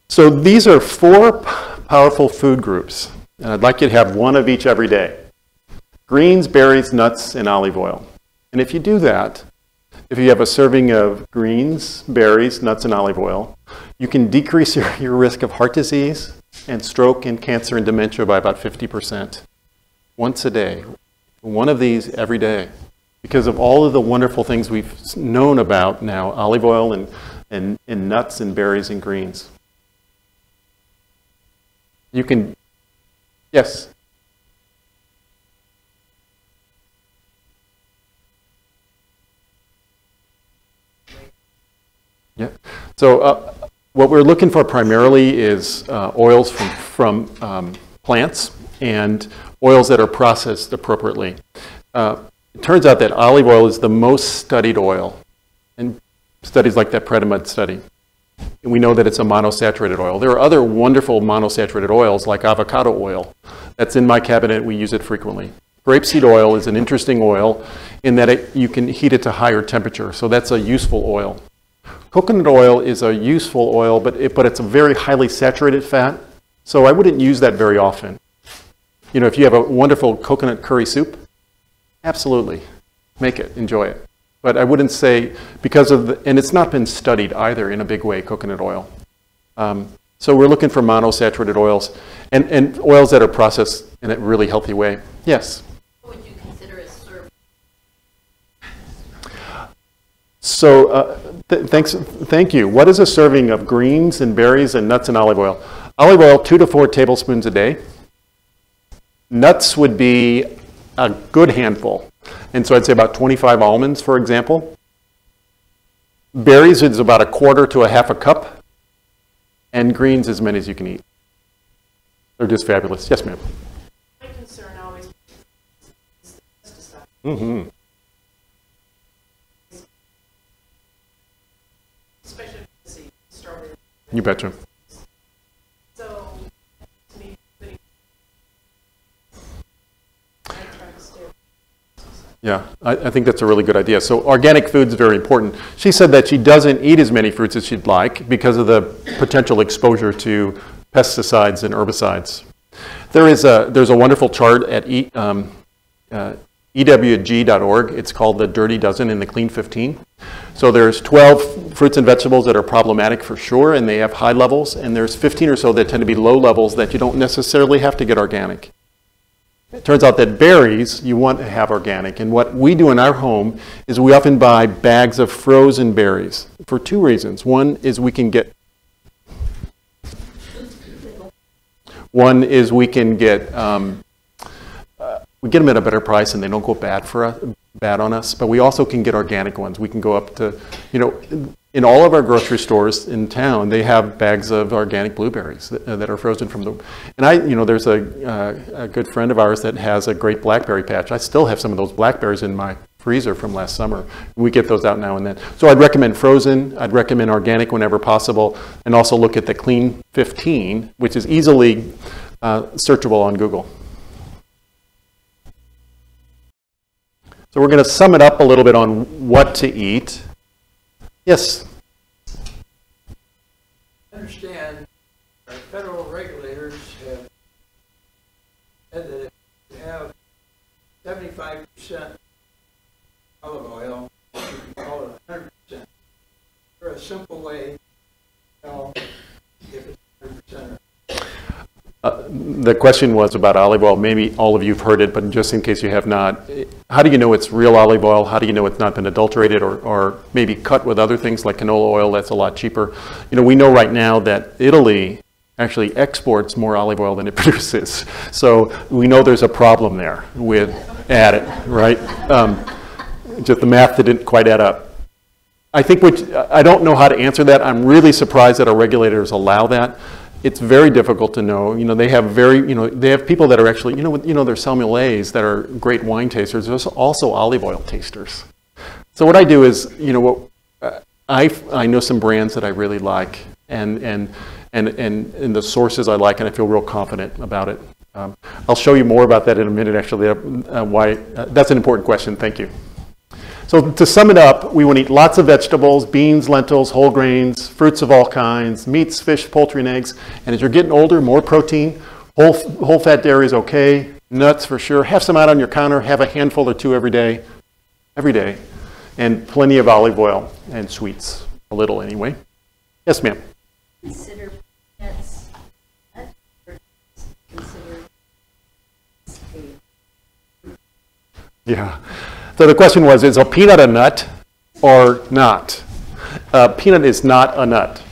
So these are 4 powerful food groups, and I'd like you to have one of each every day. Greens, berries, nuts, and olive oil. And if you do that, if you have a serving of greens, berries, nuts, and olive oil, you can decrease your risk of heart disease and stroke and cancer and dementia by about 50%. Once a day. One of these every day. Because of all of the wonderful things we've known about now, olive oil and nuts and berries and greens. You can, yes? Yeah. So what we're looking for primarily is oils from plants and oils that are processed appropriately. It turns out that olive oil is the most studied oil, and studies like that Predamud study. And we know that it's a monosaturated oil. There are other wonderful monosaturated oils like avocado oil. That's in my cabinet. We use it frequently. Grapeseed oil is an interesting oil in that you can heat it to higher temperature, so that's a useful oil. Coconut oil is a useful oil, but it's a very highly saturated fat, so I wouldn't use that very often. If you have a wonderful coconut curry soup, absolutely, make it, enjoy it. But I wouldn't say, and it's not been studied either in a big way, coconut oil. So we're looking for monosaturated oils and oils that are processed in a really healthy way. Yes? What would you consider a serving? So thank you. What is a serving of greens and berries and nuts and olive oil? Olive oil, 2 to 4 tablespoons a day. Nuts would be a good handful. And so I'd say about 25 almonds, for example. Berries is about 1/4 to 1/2 cup. And greens as many as you can eat. They're just fabulous. Yes, ma'am. My concern always is the pesticide. Mm-hmm. Especially if the started. You betcha. So, to me, I try to stay. Yeah, I think that's a really good idea. So organic food is very important. She said that she doesn't eat as many fruits as she'd like because of the potential exposure to pesticides and herbicides. There's a wonderful chart at EWG.org. It's called the Dirty Dozen and the Clean 15. So there's 12 fruits and vegetables that are problematic for sure, and they have high levels, and there's 15 or so that tend to be low levels that you don't necessarily have to get organic. It turns out that berries you want to have organic, and what we do in our home is we often buy bags of frozen berries for two reasons. One is we can get we get them at a better price and they don't go bad on us, but we also can get organic ones. We can go up to, in all of our grocery stores in town, they have bags of organic blueberries that are frozen from the, and there's a good friend of ours that has a great blackberry patch. I still have some of those blackberries in my freezer from last summer. We get those out now and then. So I'd recommend frozen, I'd recommend organic whenever possible, and also look at the Clean 15, which is easily searchable on Google. So we're going to sum it up a little bit on what to eat. Yes? I understand our federal regulators have said that if you have 75% olive oil, you can call it 100%. For a simple way to tell if it's 100% or the question was about olive oil. Maybe all of you have heard it, but just in case you have not, how do you know it's real olive oil? How do you know it's not been adulterated or maybe cut with other things like canola oil that's a lot cheaper? We know right now that Italy actually exports more olive oil than it produces. So we know there's a problem there with it, right? Just the math didn't quite add up. I don't know how to answer that. I'm really surprised that our regulators allow that. It's very difficult to know. They have they have people that are actually, there's sommeliers that are great wine tasters. There's also olive oil tasters. So what I do is, I know some brands that I really like, and the sources I like, and I feel real confident about it. I'll show you more about that in a minute. Actually, why that's an important question. Thank you. So to sum it up, we want to eat lots of vegetables, beans, lentils, whole grains, fruits of all kinds, meats, fish, poultry, and eggs. And as you're getting older, more protein. Whole fat dairy is okay. Nuts for sure. Have some out on your counter. Have a handful or two every day. And plenty of olive oil and sweets. A little anyway. Yes, ma'am. Consider peanuts. Consider Yeah. So the question was, is a peanut a nut or not? Peanut is not a nut.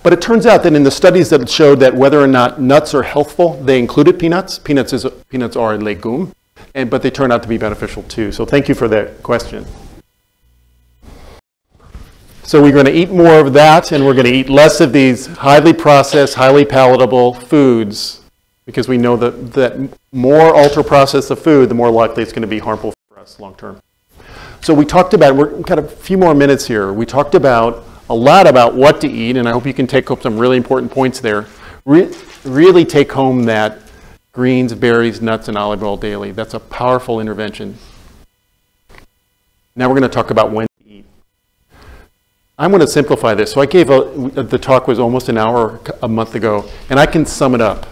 But it turns out that in the studies that showed that whether or not nuts are healthful, they included peanuts. Peanuts are a legume, but they turn out to be beneficial too. So thank you for that question. So we're going to eat more of that, and we're going to eat less of these highly processed, highly palatable foods, because we know that more ultra-processed the food, the more likely it's going to be harmful for us long term. So we talked about, we're got a few more minutes here. We talked about a lot about what to eat, and I hope you can take home some really important points there. Really take home that greens, berries, nuts, and olive oil daily. That's a powerful intervention. Now we're going to talk about when to eat. I'm going to simplify this. So I gave the talk was almost an hour a month ago, and I can sum it up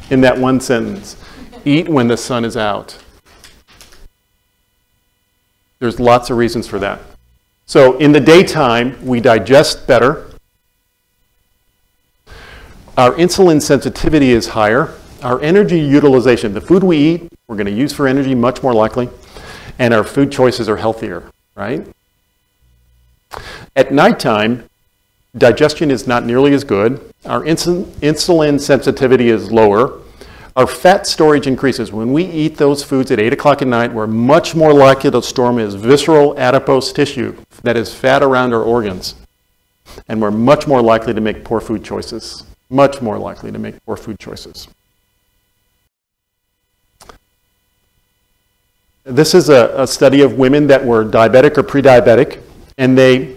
in that one sentence. Eat when the sun is out. There's lots of reasons for that. So in the daytime, we digest better. Our insulin sensitivity is higher. Our energy utilization, the food we eat, we're going to use for energy much more likely. And our food choices are healthier, right? At nighttime, digestion is not nearly as good. Our insulin sensitivity is lower. Our fat storage increases. When we eat those foods at 8 o'clock at night, we're much more likely to store them as visceral adipose tissue, that is fat around our organs. And we're much more likely to make poor food choices. Much more likely to make poor food choices. This is a study of women that were diabetic or pre-diabetic, and they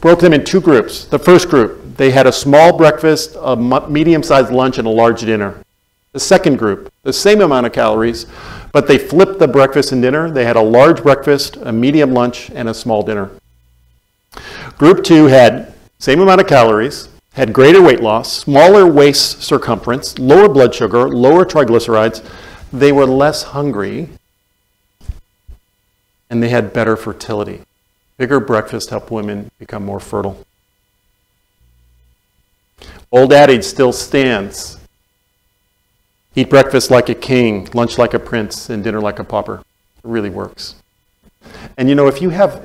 broke them in two groups. The first group, they had a small breakfast, a medium-sized lunch, and a large dinner. The second group, the same amount of calories, but they flipped the breakfast and dinner. They had a large breakfast, a medium lunch, and a small dinner. Group 2 had same amount of calories, had greater weight loss, smaller waist circumference, lower blood sugar, lower triglycerides. They were less hungry, and they had better fertility. Bigger breakfasts help women become more fertile. Old adage still stands. Eat breakfast like a king, lunch like a prince, and dinner like a pauper. It really works. And you know, if you have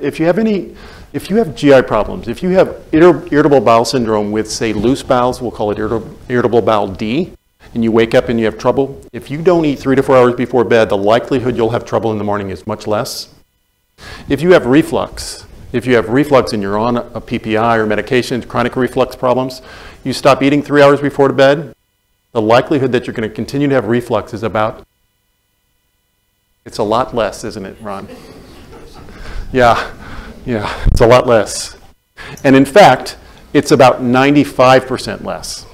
GI problems, if you have irritable bowel syndrome with, say, loose bowels, we'll call it irritable bowel D, and you wake up and you have trouble, if you don't eat 3 to 4 hours before bed, the likelihood you'll have trouble in the morning is much less. If you have reflux, and you're on a PPI or medication, chronic reflux problems, you stop eating 3 hours before bed, the likelihood that you're going to continue to have reflux is it's a lot less, isn't it, Ron? Yeah, it's a lot less. And in fact, it's about 95% less.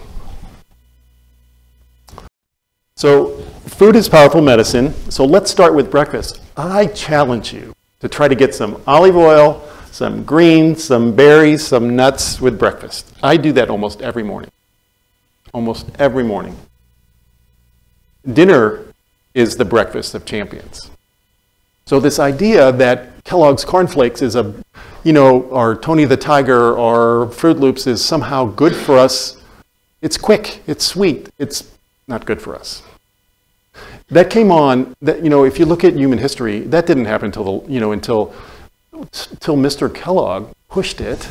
So food is powerful medicine. So let's start with breakfast. I challenge you to try to get some olive oil, some greens, some berries, some nuts with breakfast. I do that almost every morning. Almost every morning. Dinner is the breakfast of champions. So this idea that Kellogg's Corn Flakes is or Tony the Tiger or Fruit Loops is somehow good for us, it's quick, it's sweet, it's not good for us. That came on, if you look at human history, that didn't happen until Mr. Kellogg pushed it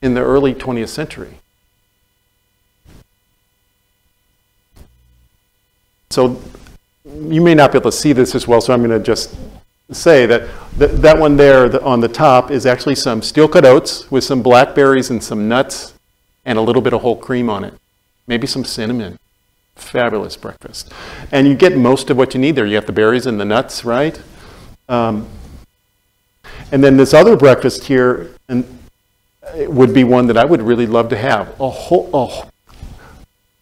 in the early 20th century. So you may not be able to see this as well, so I'm going to just say that one there on the top is actually some steel-cut oats with some blackberries and some nuts and a little bit of whole cream on it. Maybe some cinnamon. Fabulous breakfast. And you get most of what you need there. You have the berries and the nuts, right? And then this other breakfast here it would be one that I would really love to have.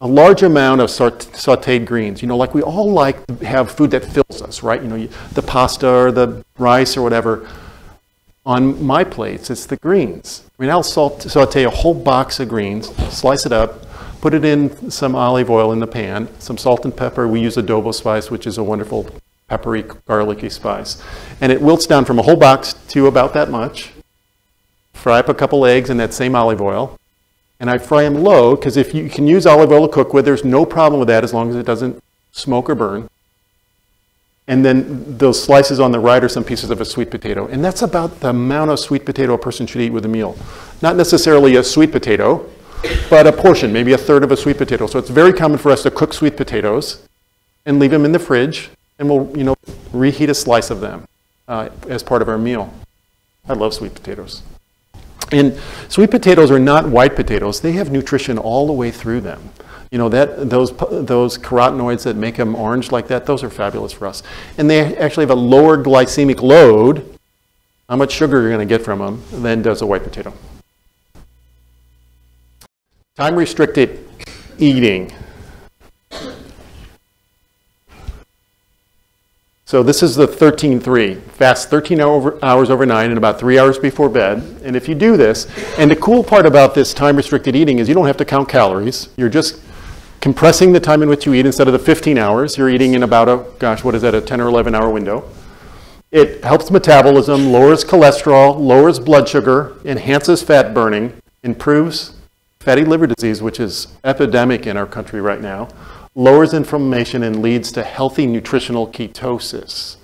A large amount of sauteed greens. Like we all like to have food that fills us, right? The pasta or the rice or whatever. On my plates, it's the greens. I'll saute a whole box of greens, slice it up, put it in some olive oil in the pan, some salt and pepper. We use adobo spice, which is a wonderful peppery, garlicky spice. And it wilts down from a whole box to about that much. Fry up a couple eggs in that same olive oil. And I fry them low, because if you can use olive oil to cook with, there's no problem with that as long as it doesn't smoke or burn. And then those slices on the right are some pieces of a sweet potato. And that's about the amount of sweet potato a person should eat with a meal. Not necessarily a sweet potato, but a portion, maybe a third of a sweet potato. So it's very common for us to cook sweet potatoes and leave them in the fridge, and we'll reheat a slice of them as part of our meal. I love sweet potatoes. And sweet potatoes are not white potatoes. They have nutrition all the way through them. Those carotenoids that make them orange like that, those are fabulous for us. And they actually have a lower glycemic load, how much sugar you're going to get from them, than does a white potato. Time-restricted eating. So this is the 13-3. Fast 13 hours overnight and about 3 hours before bed. And if you do this, and the cool part about this time-restricted eating is you don't have to count calories. You're just compressing the time in which you eat. Instead of the 15 hours, you're eating in about a 10 or 11 hour window. It helps metabolism, lowers cholesterol, lowers blood sugar, enhances fat burning, improves fatty liver disease, which is epidemic in our country right now, lowers inflammation and leads to healthy nutritional ketosis.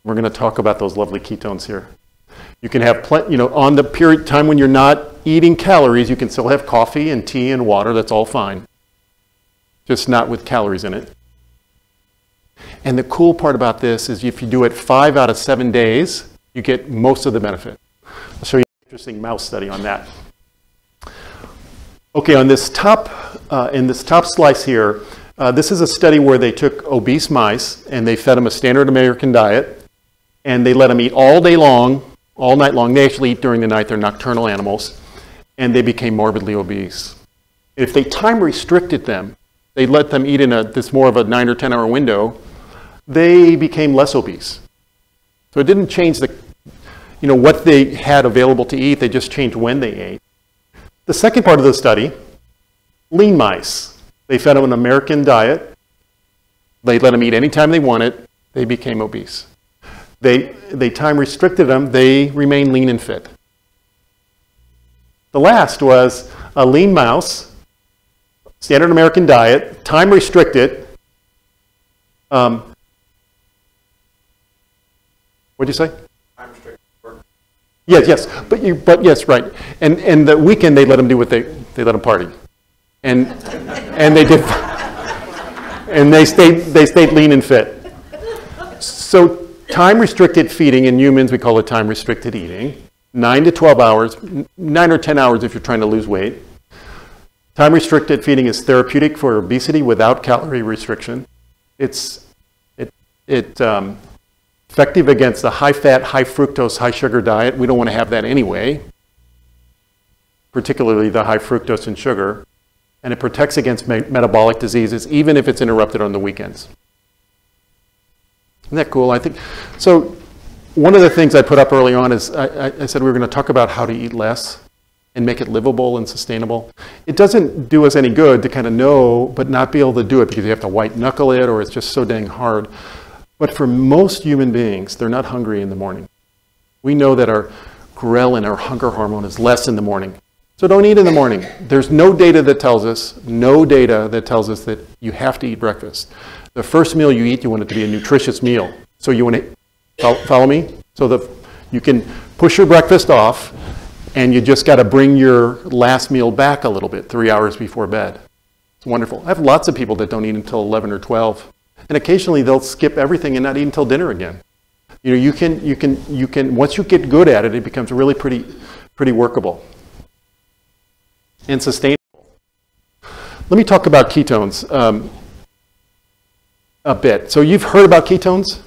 We're going to talk about those lovely ketones here. You can have on the period time when you're not eating calories, you can still have coffee and tea and water. That's all fine. Just not with calories in it. And the cool part about this is if you do it 5 out of 7 days, you get most of the benefit. I'll show you an interesting mouse study on that. Okay, on this in this top slice here, this is a study where they took obese mice and they fed them a standard American diet, and they let them eat all day long, all night long. They actually eat during the night. They're nocturnal animals, and they became morbidly obese. If they time restricted them, they let them eat in this more of a 9 or 10 hour window, they became less obese. So it didn't change what they had available to eat. They just changed when they ate. The second part of the study, lean mice. They fed them an American diet. They let them eat anytime they wanted. They became obese. They time restricted them. They remained lean and fit. The last was a lean mouse, standard American diet, time restricted. What'd you say? Time restricted work. Yes, but yes, right. And the weekend they let them do what they let them party, and they did, and they stayed lean and fit. So time restricted feeding in humans, we call it time restricted eating. 9 to 12 hours, 9 or 10 hours if you're trying to lose weight. Time restricted feeding is therapeutic for obesity without calorie restriction. It's effective against the high fat, high fructose, high sugar diet. We don't want to have that anyway, particularly the high fructose and sugar. And it protects against metabolic diseases, even if it's interrupted on the weekends. Isn't that cool? I think so. One of the things I put up early on is I said we were going to talk about how to eat less and make it livable and sustainable. It doesn't do us any good to kind of know, but not be able to do it because you have to white knuckle it or it's just so dang hard. But for most human beings, they're not hungry in the morning. We know that our ghrelin, our hunger hormone, is less in the morning. So don't eat in the morning. There's no data that tells us that you have to eat breakfast. The first meal you eat, you want it to be a nutritious meal. So you want to, follow me? So you can push your breakfast off and you just got to bring your last meal back a little bit, 3 hours before bed. It's wonderful. I have lots of people that don't eat until 11 or 12. And occasionally they'll skip everything and not eat until dinner again. You know, you can, once you get good at it, it becomes really pretty workable and sustainable. Let me talk about ketones a bit. So you've heard about ketones,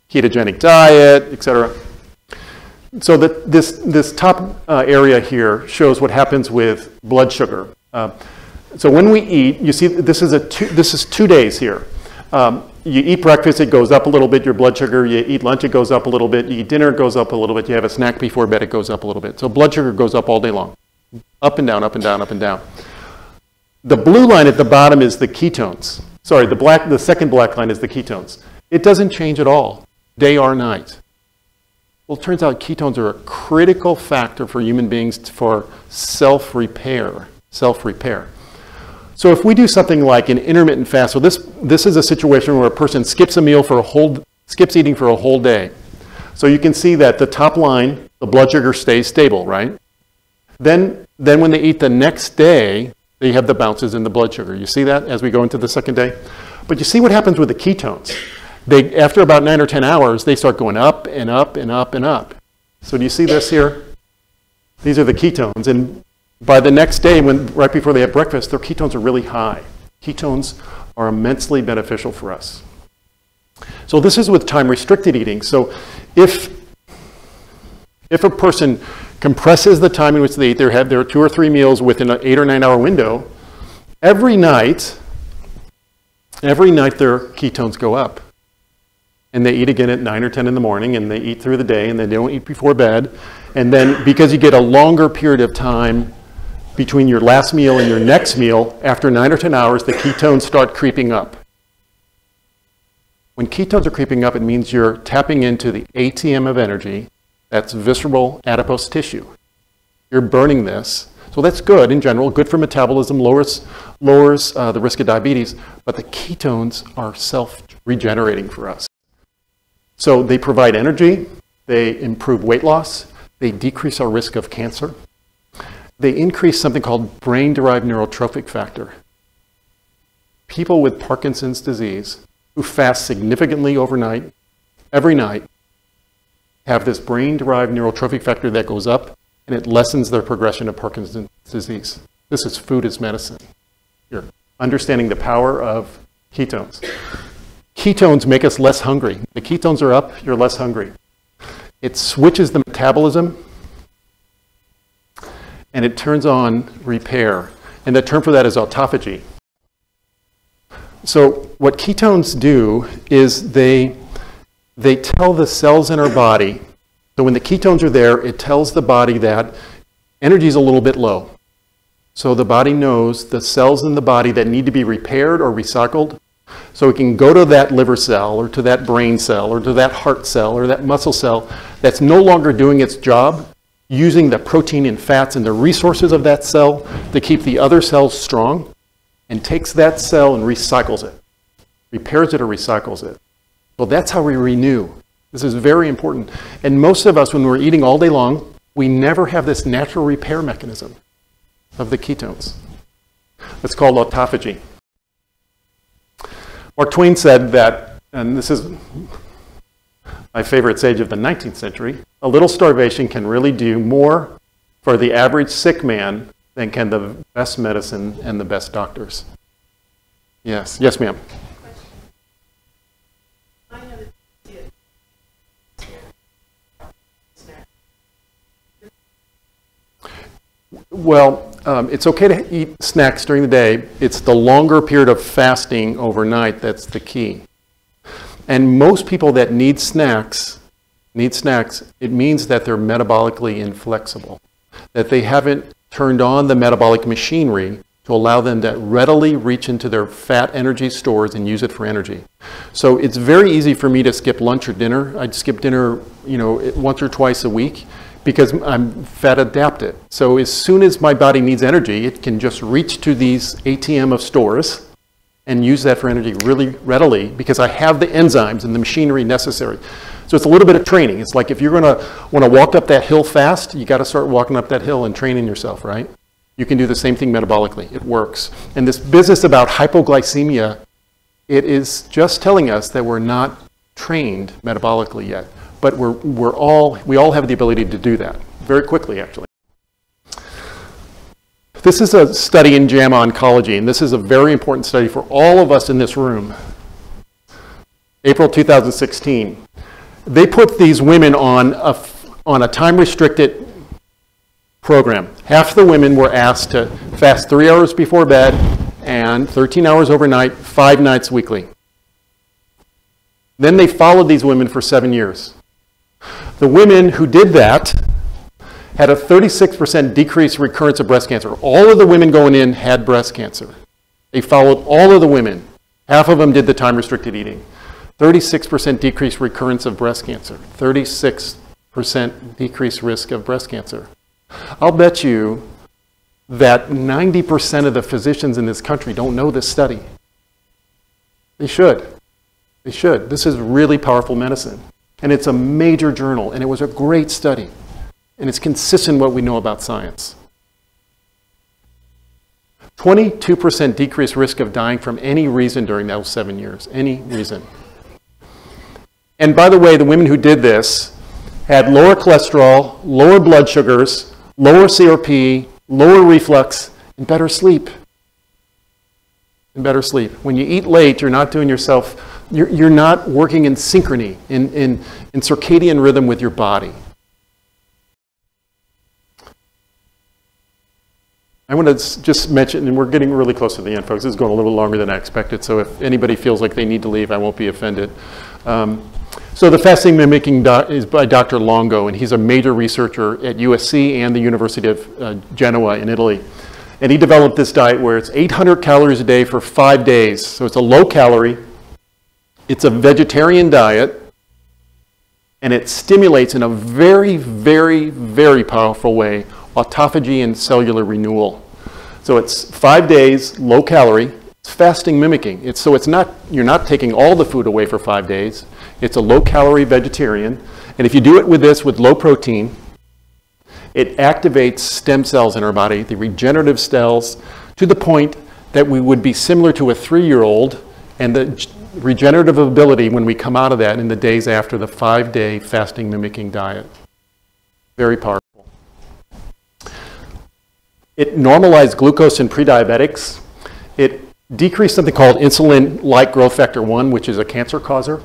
ketogenic diet, etc. So this top area here shows what happens with blood sugar. So when we eat, you see this is 2 days here. You eat breakfast, it goes up a little bit, your blood sugar. You eat lunch, it goes up a little bit. You eat dinner, it goes up a little bit. You have a snack before bed, it goes up a little bit. So blood sugar goes up all day long. Up and down, up and down, up and down. The blue line at the bottom is the ketones. Sorry, the second black line is the ketones. It doesn't change at all, day or night. Well, it turns out ketones are a critical factor for human beings for self-repair. So if we do something like an intermittent fast, so this is a situation where a person skips eating for a whole day. So you can see that the top line, the blood sugar stays stable, right? Then when they eat the next day, they have the bounces in the blood sugar. You see that as we go into the second day? But you see what happens with the ketones. After about 9 or 10 hours, they start going up and up and up and up. So do you see this here? These are the ketones. And by the next day, right before they have breakfast, their ketones are really high. Ketones are immensely beneficial for us. So this is with time-restricted eating. So if a person compresses the time in which they eat, there are 2 or 3 meals within an 8 or 9 hour window, every night their ketones go up. And they eat again at 9 or 10 in the morning, and they eat through the day, and then they don't eat before bed. And then because you get a longer period of time between your last meal and your next meal, after 9 or 10 hours, the ketones start creeping up. When ketones are creeping up, it means you're tapping into the ATM of energy. That's visceral adipose tissue. You're burning this. So that's good in general, good for metabolism, lowers the risk of diabetes, but the ketones are self-regenerating for us. So they provide energy, they improve weight loss, they decrease our risk of cancer, they increase something called brain-derived neurotrophic factor. People with Parkinson's disease who fast significantly overnight, every night, have this brain-derived neurotrophic factor that goes up, and it lessens their progression of Parkinson's disease. This is food as medicine. You're understanding the power of ketones. Ketones make us less hungry. The ketones are up, you're less hungry. It switches the metabolism, and it turns on repair. And the term for that is autophagy. So what ketones do is they tell the cells in our body, so when the ketones are there, it tells the body that energy is a little bit low. So the body knows the cells in the body that need to be repaired or recycled, so it can go to that liver cell or to that brain cell or to that heart cell or that muscle cell that's no longer doing its job, using the protein and fats and the resources of that cell to keep the other cells strong, and takes that cell and recycles it, repairs it or recycles it. Well, that's how we renew. This is very important. And most of us, when we're eating all day long, we never have this natural repair mechanism of the ketones. It's called autophagy. Mark Twain said that, and this is my favorite sage of the 19th century, a little starvation can really do more for the average sick man than can the best medicine and the best doctors. Yes, yes, ma'am. Well, it's okay to eat snacks during the day. It's the longer period of fasting overnight that's the key. And most people that need snacks, it means that they're metabolically inflexible, that they haven't turned on the metabolic machinery to allow them to readily reach into their fat energy stores and use it for energy. So it's very easy for me to skip lunch or dinner. I'd skip dinner, once or twice a week, because I'm fat adapted. So as soon as my body needs energy, it can just reach to these ATM of stores and use that for energy really readily because I have the enzymes and the machinery necessary. So it's a little bit of training. It's like if you're gonna want to walk up that hill fast, you gotta start walking up that hill and training yourself, right? You can do the same thing metabolically. It works. And this business about hypoglycemia, it is just telling us that we're not trained metabolically yet. But we all have the ability to do that very quickly, actually. This is a study in JAMA Oncology, and this is a very important study for all of us in this room. April 2016. They put these women on a time-restricted program. Half the women were asked to fast 3 hours before bed and 13 hours overnight, 5 nights weekly. Then they followed these women for 7 years. The women who did that had a 36% decreased recurrence of breast cancer. All of the women going in had breast cancer. They followed all of the women. Half of them did the time-restricted eating. 36% decreased recurrence of breast cancer. 36% decreased risk of breast cancer. I'll bet you that 90% of the physicians in this country don't know this study. They should. They should. This is really powerful medicine. And it's a major journal, and it was a great study. And it's consistent with what we know about science. 22% decreased risk of dying from any reason during those 7 years. Any reason. And by the way, the women who did this had lower cholesterol, lower blood sugars, lower CRP, lower reflux, and better sleep. And better sleep. When you eat late, you're not doing yourself, you're not working in synchrony, in circadian rhythm with your body. I want to just mention, and we're getting really close to the end, folks. This is going a little longer than I expected, so if anybody feels like they need to leave, I won't be offended. So the fasting mimicking is by Dr. Longo, and he's a major researcher at USC and the University of Genoa in Italy. And he developed this diet where it's 800 calories a day for 5 days. So it's a low calorie, it's a vegetarian diet, and it stimulates in a very, very, very powerful way autophagy and cellular renewal. So it's 5 days, low calorie, it's fasting mimicking. So it's not, you're not taking all the food away for 5 days. It's a low calorie vegetarian. And if you do it with this, with low protein, it activates stem cells in our body, the regenerative cells, to the point that we would be similar to a 3-year-old, and the regenerative ability when we come out of that in the days after the 5-day fasting mimicking diet. Very powerful. It normalized glucose in pre-diabetics. It decreased something called insulin-like growth factor 1, which is a cancer causer.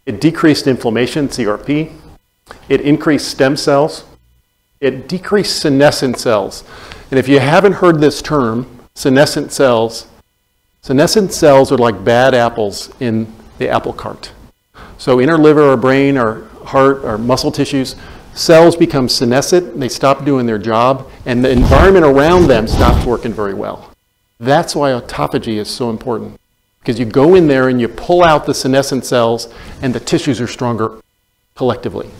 It decreased inflammation, CRP. It increased stem cells. It decreased senescent cells. And if you haven't heard this term, senescent cells are like bad apples in the apple cart. So in our liver, our brain, our heart, our muscle tissues, cells become senescent, they stop doing their job, and the environment around them stops working very well. That's why autophagy is so important, because you go in there and you pull out the senescent cells, and the tissues are stronger collectively.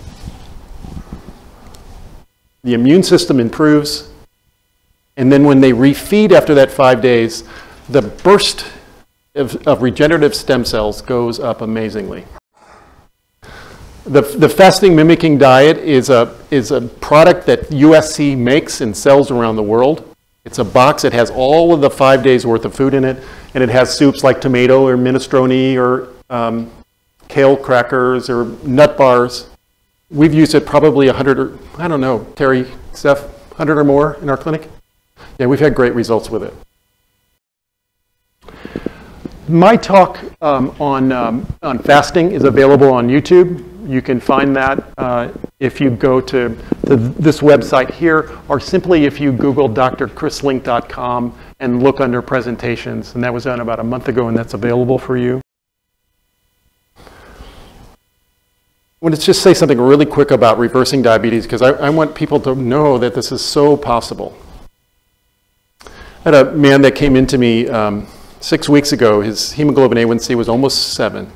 the immune system improves, and then when they refeed after that 5 days, the burst of regenerative stem cells goes up amazingly. The fasting mimicking diet is a product that USC makes and sells around the world. It's a box that has all of the 5 days worth of food in it, and it has soups like tomato or minestrone or kale crackers or nut bars. We've used it probably 100 or, I don't know, Terry, Steph, 100 or more in our clinic. Yeah, we've had great results with it. My talk on fasting is available on YouTube. You can find that if you go to this website here, or simply if you Google drchrislink.com and look under presentations. And that was done about a month ago, and that's available for you. I want to just say something really quick about reversing diabetes, because I want people to know that this is so possible. I had a man that came into me 6 weeks ago. His hemoglobin A1C was almost 7.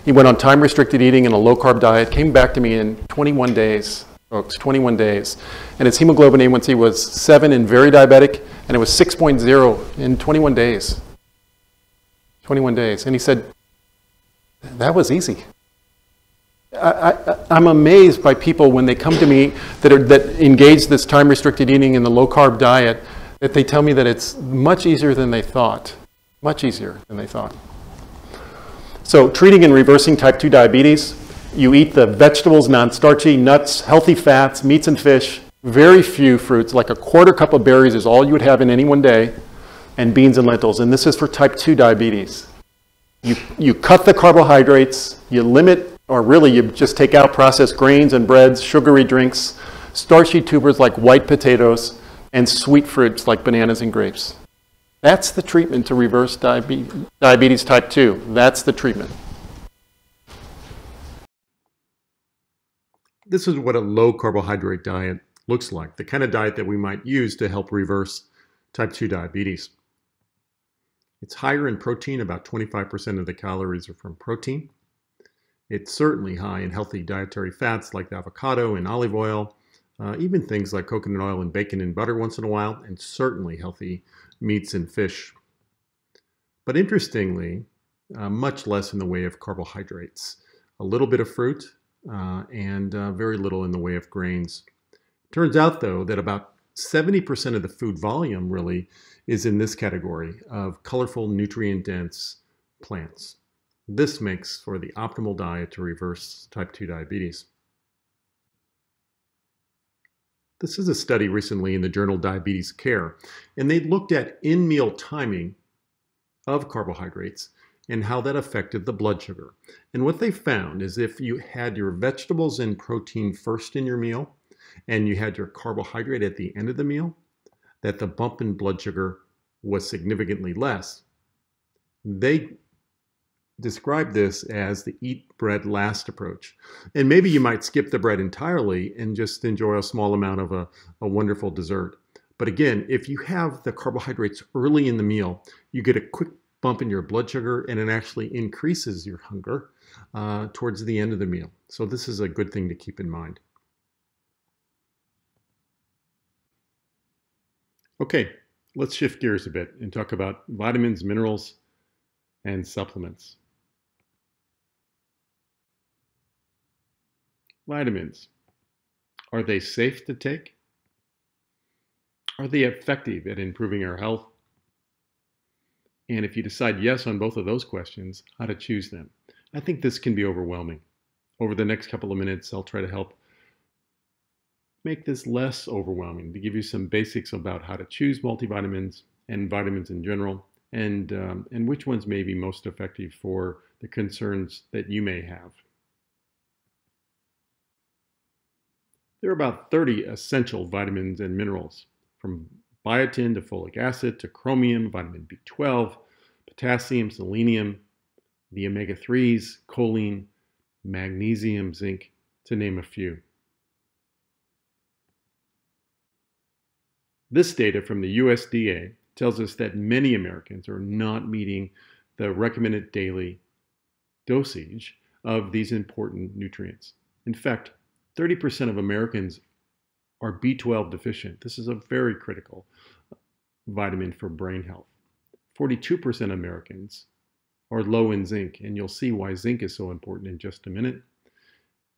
He went on time-restricted eating and a low-carb diet, came back to me in 21 days, folks, 21 days. And his hemoglobin A1C was 7 and very diabetic, and it was 6.0 in 21 days. 21 days. And he said, that was easy. I'm amazed by people when they come to me that engage this time-restricted eating and the low-carb diet, that they tell me that it's much easier than they thought. Much easier than they thought. So treating and reversing type 2 diabetes, you eat the vegetables, non-starchy, nuts, healthy fats, meats and fish, very few fruits, like a quarter cup of berries is all you would have in any one day, and beans and lentils. And this is for type 2 diabetes. You cut the carbohydrates, you limit, or really you just take out processed grains and breads, sugary drinks, starchy tubers like white potatoes, and sweet fruits like bananas and grapes. That's the treatment to reverse diabetes type 2. That's the treatment. This is what a low carbohydrate diet looks like, the kind of diet that we might use to help reverse type 2 diabetes. It's higher in protein, about 25% of the calories are from protein. It's certainly high in healthy dietary fats like the avocado and olive oil, even things like coconut oil and bacon and butter once in a while, and certainly healthy meats and fish. But interestingly, much less in the way of carbohydrates. A little bit of fruit and very little in the way of grains. Turns out, though, that about 70% of the food volume really is in this category of colorful, nutrient-dense plants. This makes for the optimal diet to reverse type 2 diabetes. This is a study recently in the journal Diabetes Care, and they looked at in-meal timing of carbohydrates and how that affected the blood sugar. And what they found is if you had your vegetables and protein first in your meal, and you had your carbohydrate at the end of the meal, that the bump in blood sugar was significantly less. They describe this as the eat bread last approach. And maybe you might skip the bread entirely and just enjoy a small amount of a wonderful dessert. But again, if you have the carbohydrates early in the meal, you get a quick bump in your blood sugar, and it actually increases your hunger towards the end of the meal. So this is a good thing to keep in mind. Okay, let's shift gears a bit and talk about vitamins, minerals, and supplements. Vitamins. Are they safe to take? Are they effective at improving our health? And if you decide yes on both of those questions, how to choose them. I think this can be overwhelming. Over the next couple of minutes, I'll try to help make this less overwhelming, to give you some basics about how to choose multivitamins and vitamins in general, and which ones may be most effective for the concerns that you may have. There are about 30 essential vitamins and minerals, from biotin to folic acid to chromium, vitamin B12, potassium, selenium, the omega-3s, choline, magnesium, zinc, to name a few. This data from the USDA tells us that many Americans are not meeting the recommended daily dosage of these important nutrients. In fact, 30% of Americans are B12 deficient. This is a very critical vitamin for brain health. 42% of Americans are low in zinc, and you'll see why zinc is so important in just a minute.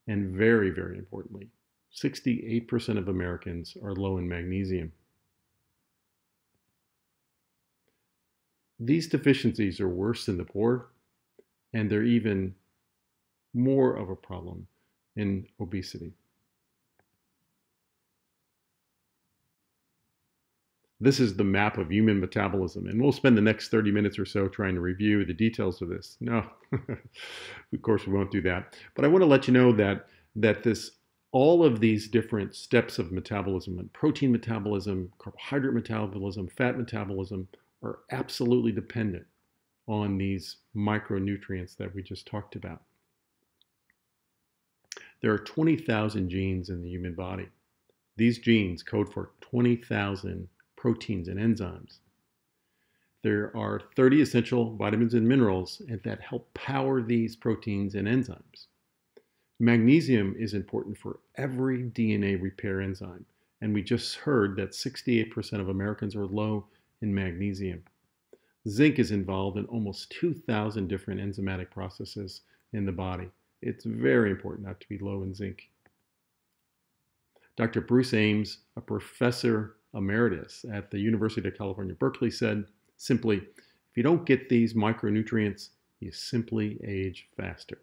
And very, very importantly, 68% of Americans are low in magnesium. These deficiencies are worse in the poor, and they're even more of a problem in obesity. This is the map of human metabolism, and we'll spend the next 30 minutes or so trying to review the details of this. No, of course we won't do that. But I want to let you know that all of these different steps of metabolism, and protein metabolism, carbohydrate metabolism, fat metabolism, are absolutely dependent on these micronutrients that we just talked about. There are 20,000 genes in the human body. These genes code for 20,000 proteins and enzymes. There are 30 essential vitamins and minerals that help power these proteins and enzymes. Magnesium is important for every DNA repair enzyme, and we just heard that 68% of Americans are low in magnesium. Zinc is involved in almost 2,000 different enzymatic processes in the body. It's very important not to be low in zinc. Dr. Bruce Ames, a professor emeritus at the University of California, Berkeley, said simply, if you don't get these micronutrients, you simply age faster.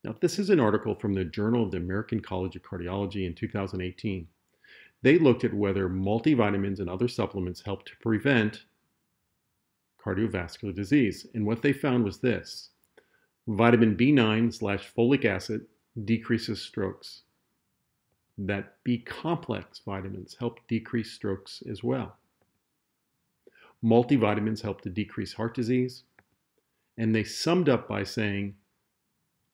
Now, this is an article from the Journal of the American College of Cardiology in 2018. They looked at whether multivitamins and other supplements help to prevent cardiovascular disease. And what they found was this: vitamin B9/folic acid decreases strokes. That B complex vitamins help decrease strokes as well. Multivitamins help to decrease heart disease. And they summed up by saying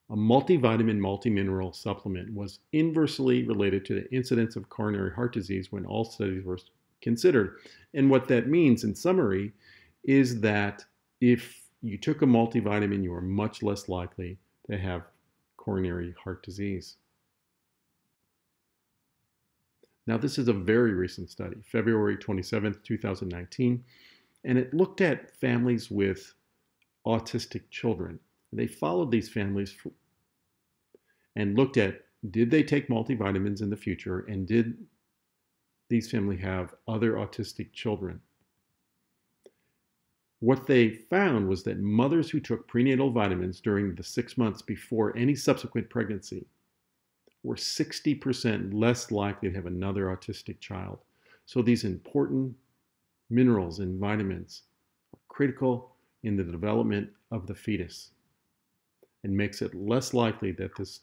a multivitamin, multimineral supplement was inversely related to the incidence of coronary heart disease when all studies were considered. And what that means in summary is that if you took a multivitamin, you are much less likely to have coronary heart disease. Now, this is a very recent study, February 27th, 2019, and it looked at families with autistic children. They followed these families and looked at, did they take multivitamins in the future, and did these families have other autistic children? What they found was that mothers who took prenatal vitamins during the 6 months before any subsequent pregnancy were 60% less likely to have another autistic child. So these important minerals and vitamins are critical in the development of the fetus and makes it less likely that this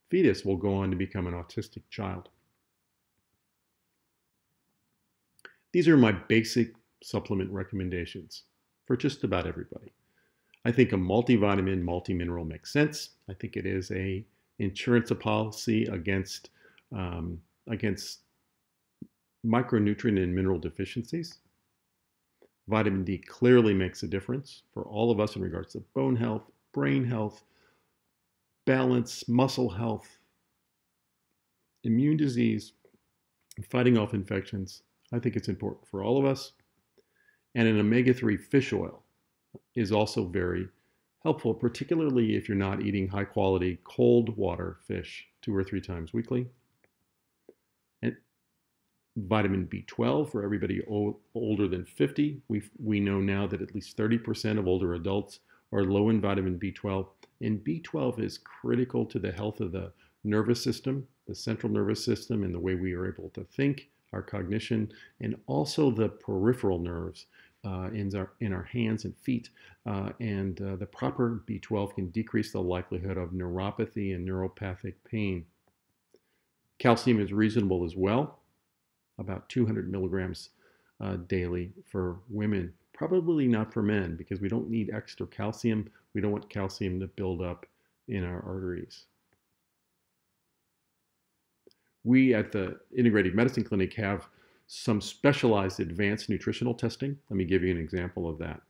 fetus will go on to become an autistic child. These are my basic supplement recommendations for just about everybody. I think a multivitamin, multimineral makes sense. I think it is a insurance policy against micronutrient and mineral deficiencies. Vitamin D clearly makes a difference for all of us in regards to bone health, brain health, balance, muscle health, immune disease, fighting off infections. I think it's important for all of us. And an omega-3 fish oil is also very helpful, particularly if you're not eating high quality cold water fish 2 or 3 times weekly. And vitamin B12 for everybody older than 50. We know now that at least 30% of older adults are low in vitamin B12. And B12 is critical to the health of the nervous system, the central nervous system, and the way we are able to think, our cognition, and also the peripheral nerves in our hands and feet. The proper B12 can decrease the likelihood of neuropathy and neuropathic pain. Calcium is reasonable as well, about 200 milligrams daily for women. Probably not for men, because we don't need extra calcium. We don't want calcium to build up in our arteries. We at the Integrative Medicine Clinic have some specialized advanced nutritional testing. Let me give you an example of that.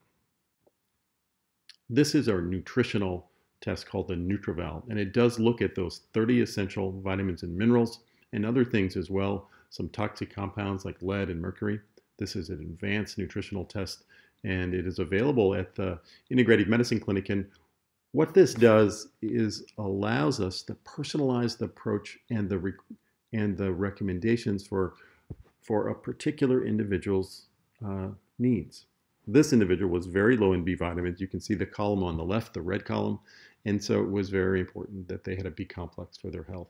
This is our nutritional test called the NutriVal, and it does look at those 30 essential vitamins and minerals and other things as well, some toxic compounds like lead and mercury. This is an advanced nutritional test, and it is available at the Integrative Medicine Clinic. And what this does is allows us to personalize the approach and the recommendations for a particular individual's needs. This individual was very low in B vitamins. You can see the column on the left, the red column, and so it was very important that they had a B complex for their health.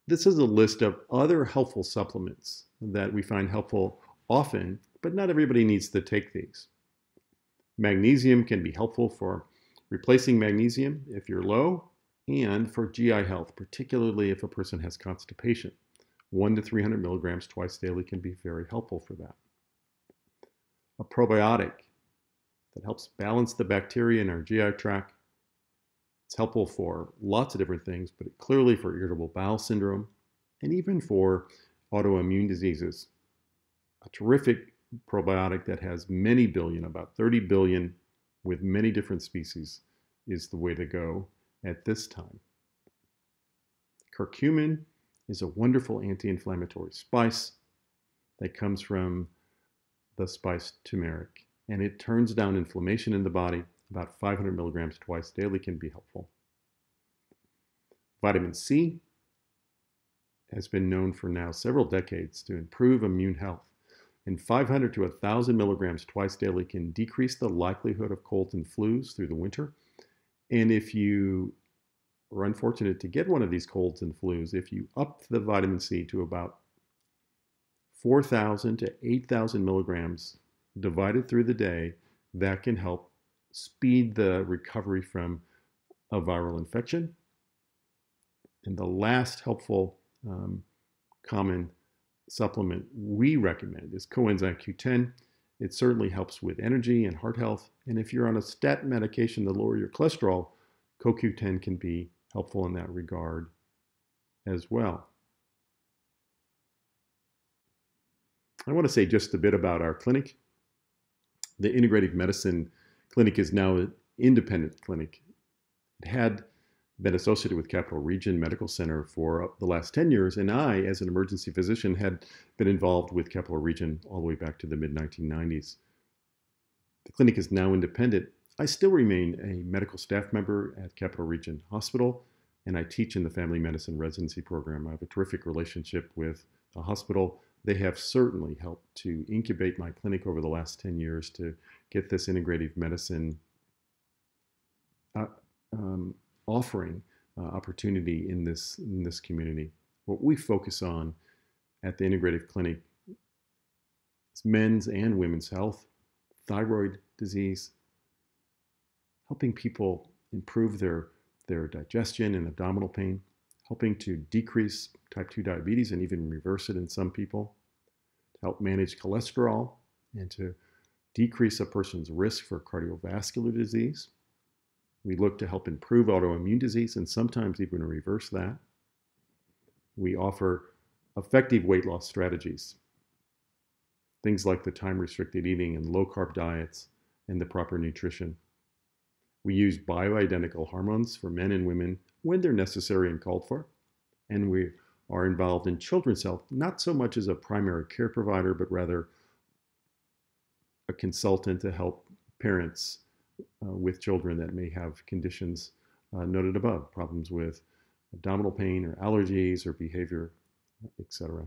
This is a list of other helpful supplements that we find helpful often, but not everybody needs to take these. Magnesium can be helpful for replacing magnesium if you're low, and for GI health, particularly if a person has constipation. 1 to 300 milligrams twice daily can be very helpful for that. A probiotic that helps balance the bacteria in our GI tract. It's helpful for lots of different things, but clearly for irritable bowel syndrome and even for autoimmune diseases. A terrific probiotic that has many billion, about 30 billion with many different species, is the way to go at this time. Curcumin is a wonderful anti-inflammatory spice that comes from the spice turmeric, and it turns down inflammation in the body. About 500 milligrams twice daily can be helpful. Vitamin C has been known for now several decades to improve immune health, and 500 to 1,000 milligrams twice daily can decrease the likelihood of colds and flus through the winter. And if you are unfortunate to get one of these colds and flus, if you up the vitamin C to about 4,000 to 8,000 milligrams divided through the day, that can help speed the recovery from a viral infection. And the last helpful common supplement we recommend is coenzyme Q10. It certainly helps with energy and heart health. And if you're on a statin medication to lower your cholesterol, CoQ10 can be helpful in that regard as well. I want to say just a bit about our clinic. The Integrative Medicine Clinic is now an independent clinic. It had been associated with Capital Region Medical Center for the last 10 years, and I, as an emergency physician, had been involved with Capital Region all the way back to the mid-1990s. The clinic is now independent. I still remain a medical staff member at Capital Region Hospital, and I teach in the family medicine residency program. I have a terrific relationship with the hospital. They have certainly helped to incubate my clinic over the last 10 years to get this integrative medicine offering opportunity in this community. What we focus on at the Integrative Clinic is men's and women's health, thyroid disease, helping people improve their digestion and abdominal pain, helping to decrease type 2 diabetes and even reverse it in some people, to help manage cholesterol and to decrease a person's risk for cardiovascular disease. We look to help improve autoimmune disease and sometimes even reverse that. We offer effective weight loss strategies, things like the time-restricted eating and low-carb diets and the proper nutrition. We use bioidentical hormones for men and women when they're necessary and called for. And we are involved in children's health, not so much as a primary care provider, but rather a consultant to help parents with children that may have conditions noted above, problems with abdominal pain or allergies or behavior, etc.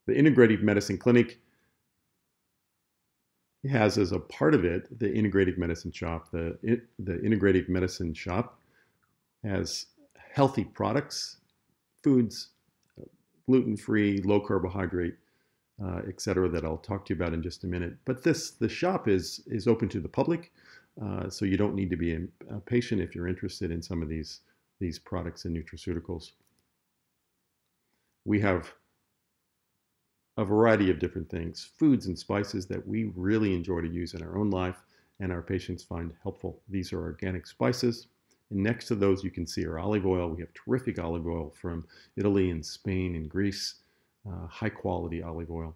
The Integrative Medicine Clinic has as a part of it the Integrative Medicine Shop. The Integrative Medicine Shop has healthy products, foods, gluten-free, low carbohydrate, etc. that I'll talk to you about in just a minute. But the shop is open to the public, so you don't need to be a patient if you're interested in some of these products and nutraceuticals. We have a variety of different things, foods and spices that we really enjoy to use in our own life and our patients find helpful. These are organic spices. And next to those, you can see our olive oil. We have terrific olive oil from Italy and Spain and Greece, high quality olive oil.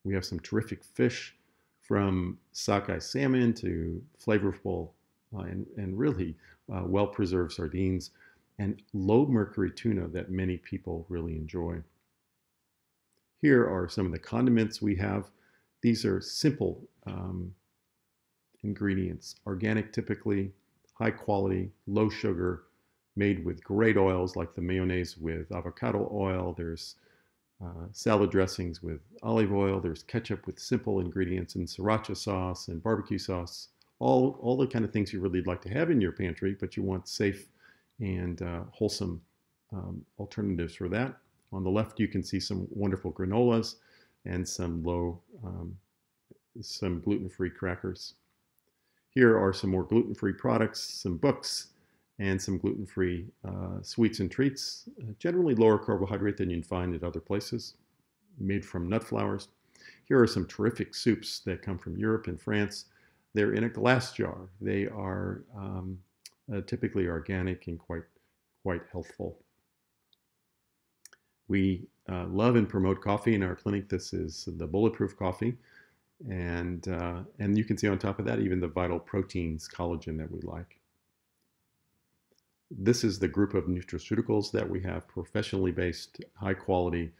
We have some terrific fish, from sockeye salmon to flavorful and really well-preserved sardines, and low mercury tuna that many people really enjoy. Here are some of the condiments we have. These are simple ingredients, organic typically, high quality, low sugar, made with great oils like the mayonnaise with avocado oil. There's salad dressings with olive oil. There's ketchup with simple ingredients, and sriracha sauce and barbecue sauce. All the kind of things you really like to have in your pantry, but you want safe and wholesome alternatives for that. On the left, you can see some wonderful granolas and some gluten-free crackers. Here are some more gluten-free products, some books, and some gluten-free sweets and treats, generally lower carbohydrate than you'd find at other places, made from nut flours. Here are some terrific soups that come from Europe and France. They're in a glass jar. They are typically organic and quite healthful. We love and promote coffee in our clinic. This is the Bulletproof coffee. And you can see on top of that even the vital proteins, collagen that we like. This is the group of nutraceuticals that we have, professionally based, high quality,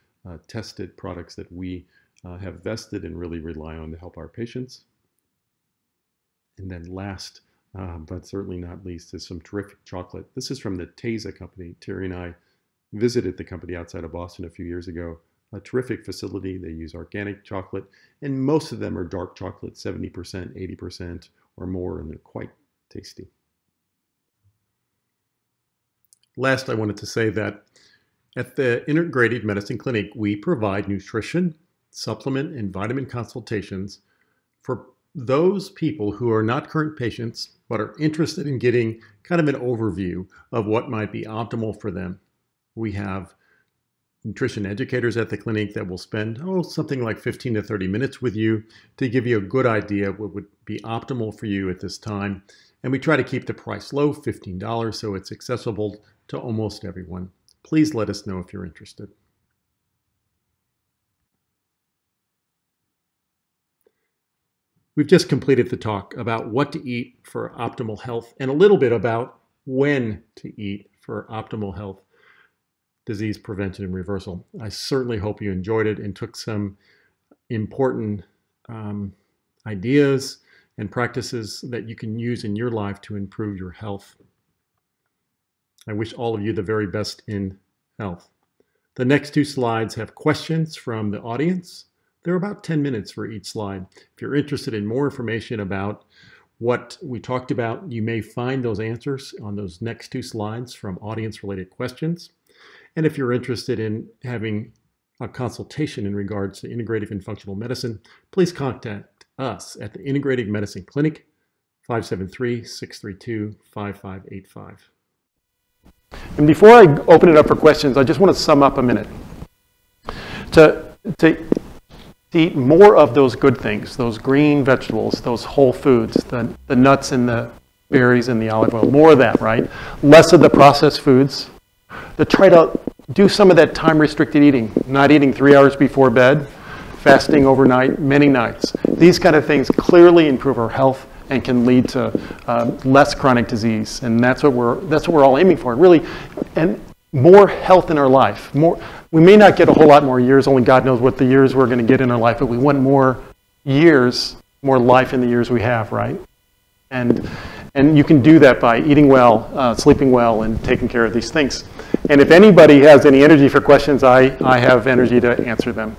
tested products that we have vested and really rely on to help our patients. And then last, but certainly not least, is some terrific chocolate. This is from the Teza company. Terry and I visited the company outside of Boston a few years ago. A terrific facility. They use organic chocolate, and most of them are dark chocolate, 70%, 80% or more, and they're quite tasty. Last, I wanted to say that at the Integrative Medicine Clinic, we provide nutrition, supplement, and vitamin consultations for those people who are not current patients, but are interested in getting kind of an overview of what might be optimal for them. We have nutrition educators at the clinic that will spend something like 15 to 30 minutes with you to give you a good idea of what would be optimal for you at this time. And we try to keep the price low, $15, so it's accessible to almost everyone. Please let us know if you're interested. We've just completed the talk about what to eat for optimal health and a little bit about when to eat for optimal health, disease prevention and reversal. I certainly hope you enjoyed it and took some important ideas and practices that you can use in your life to improve your health. I wish all of you the very best in health. The next two slides have questions from the audience. They're about 10 minutes for each slide. If you're interested in more information about what we talked about, you may find those answers on those next two slides from audience-related questions. And if you're interested in having a consultation in regards to integrative and functional medicine, please contact us at the Integrative Medicine Clinic, 573-632-5585. And before I open it up for questions, I just want to sum up a minute. To eat more of those good things, those green vegetables, those whole foods, the nuts and the berries and the olive oil, more of that, right? Less of the processed foods. To try to do some of that time-restricted eating, not eating 3 hours before bed, fasting overnight, many nights. These kind of things clearly improve our health and can lead to less chronic disease, and that's what we're all aiming for, really. And more health in our life. We may not get a whole lot more years. Only God knows what the years we're going to get in our life, but we want more years, more life in the years we have, right? And you can do that by eating well, sleeping well, and taking care of these things. And if anybody has any energy for questions, I have energy to answer them.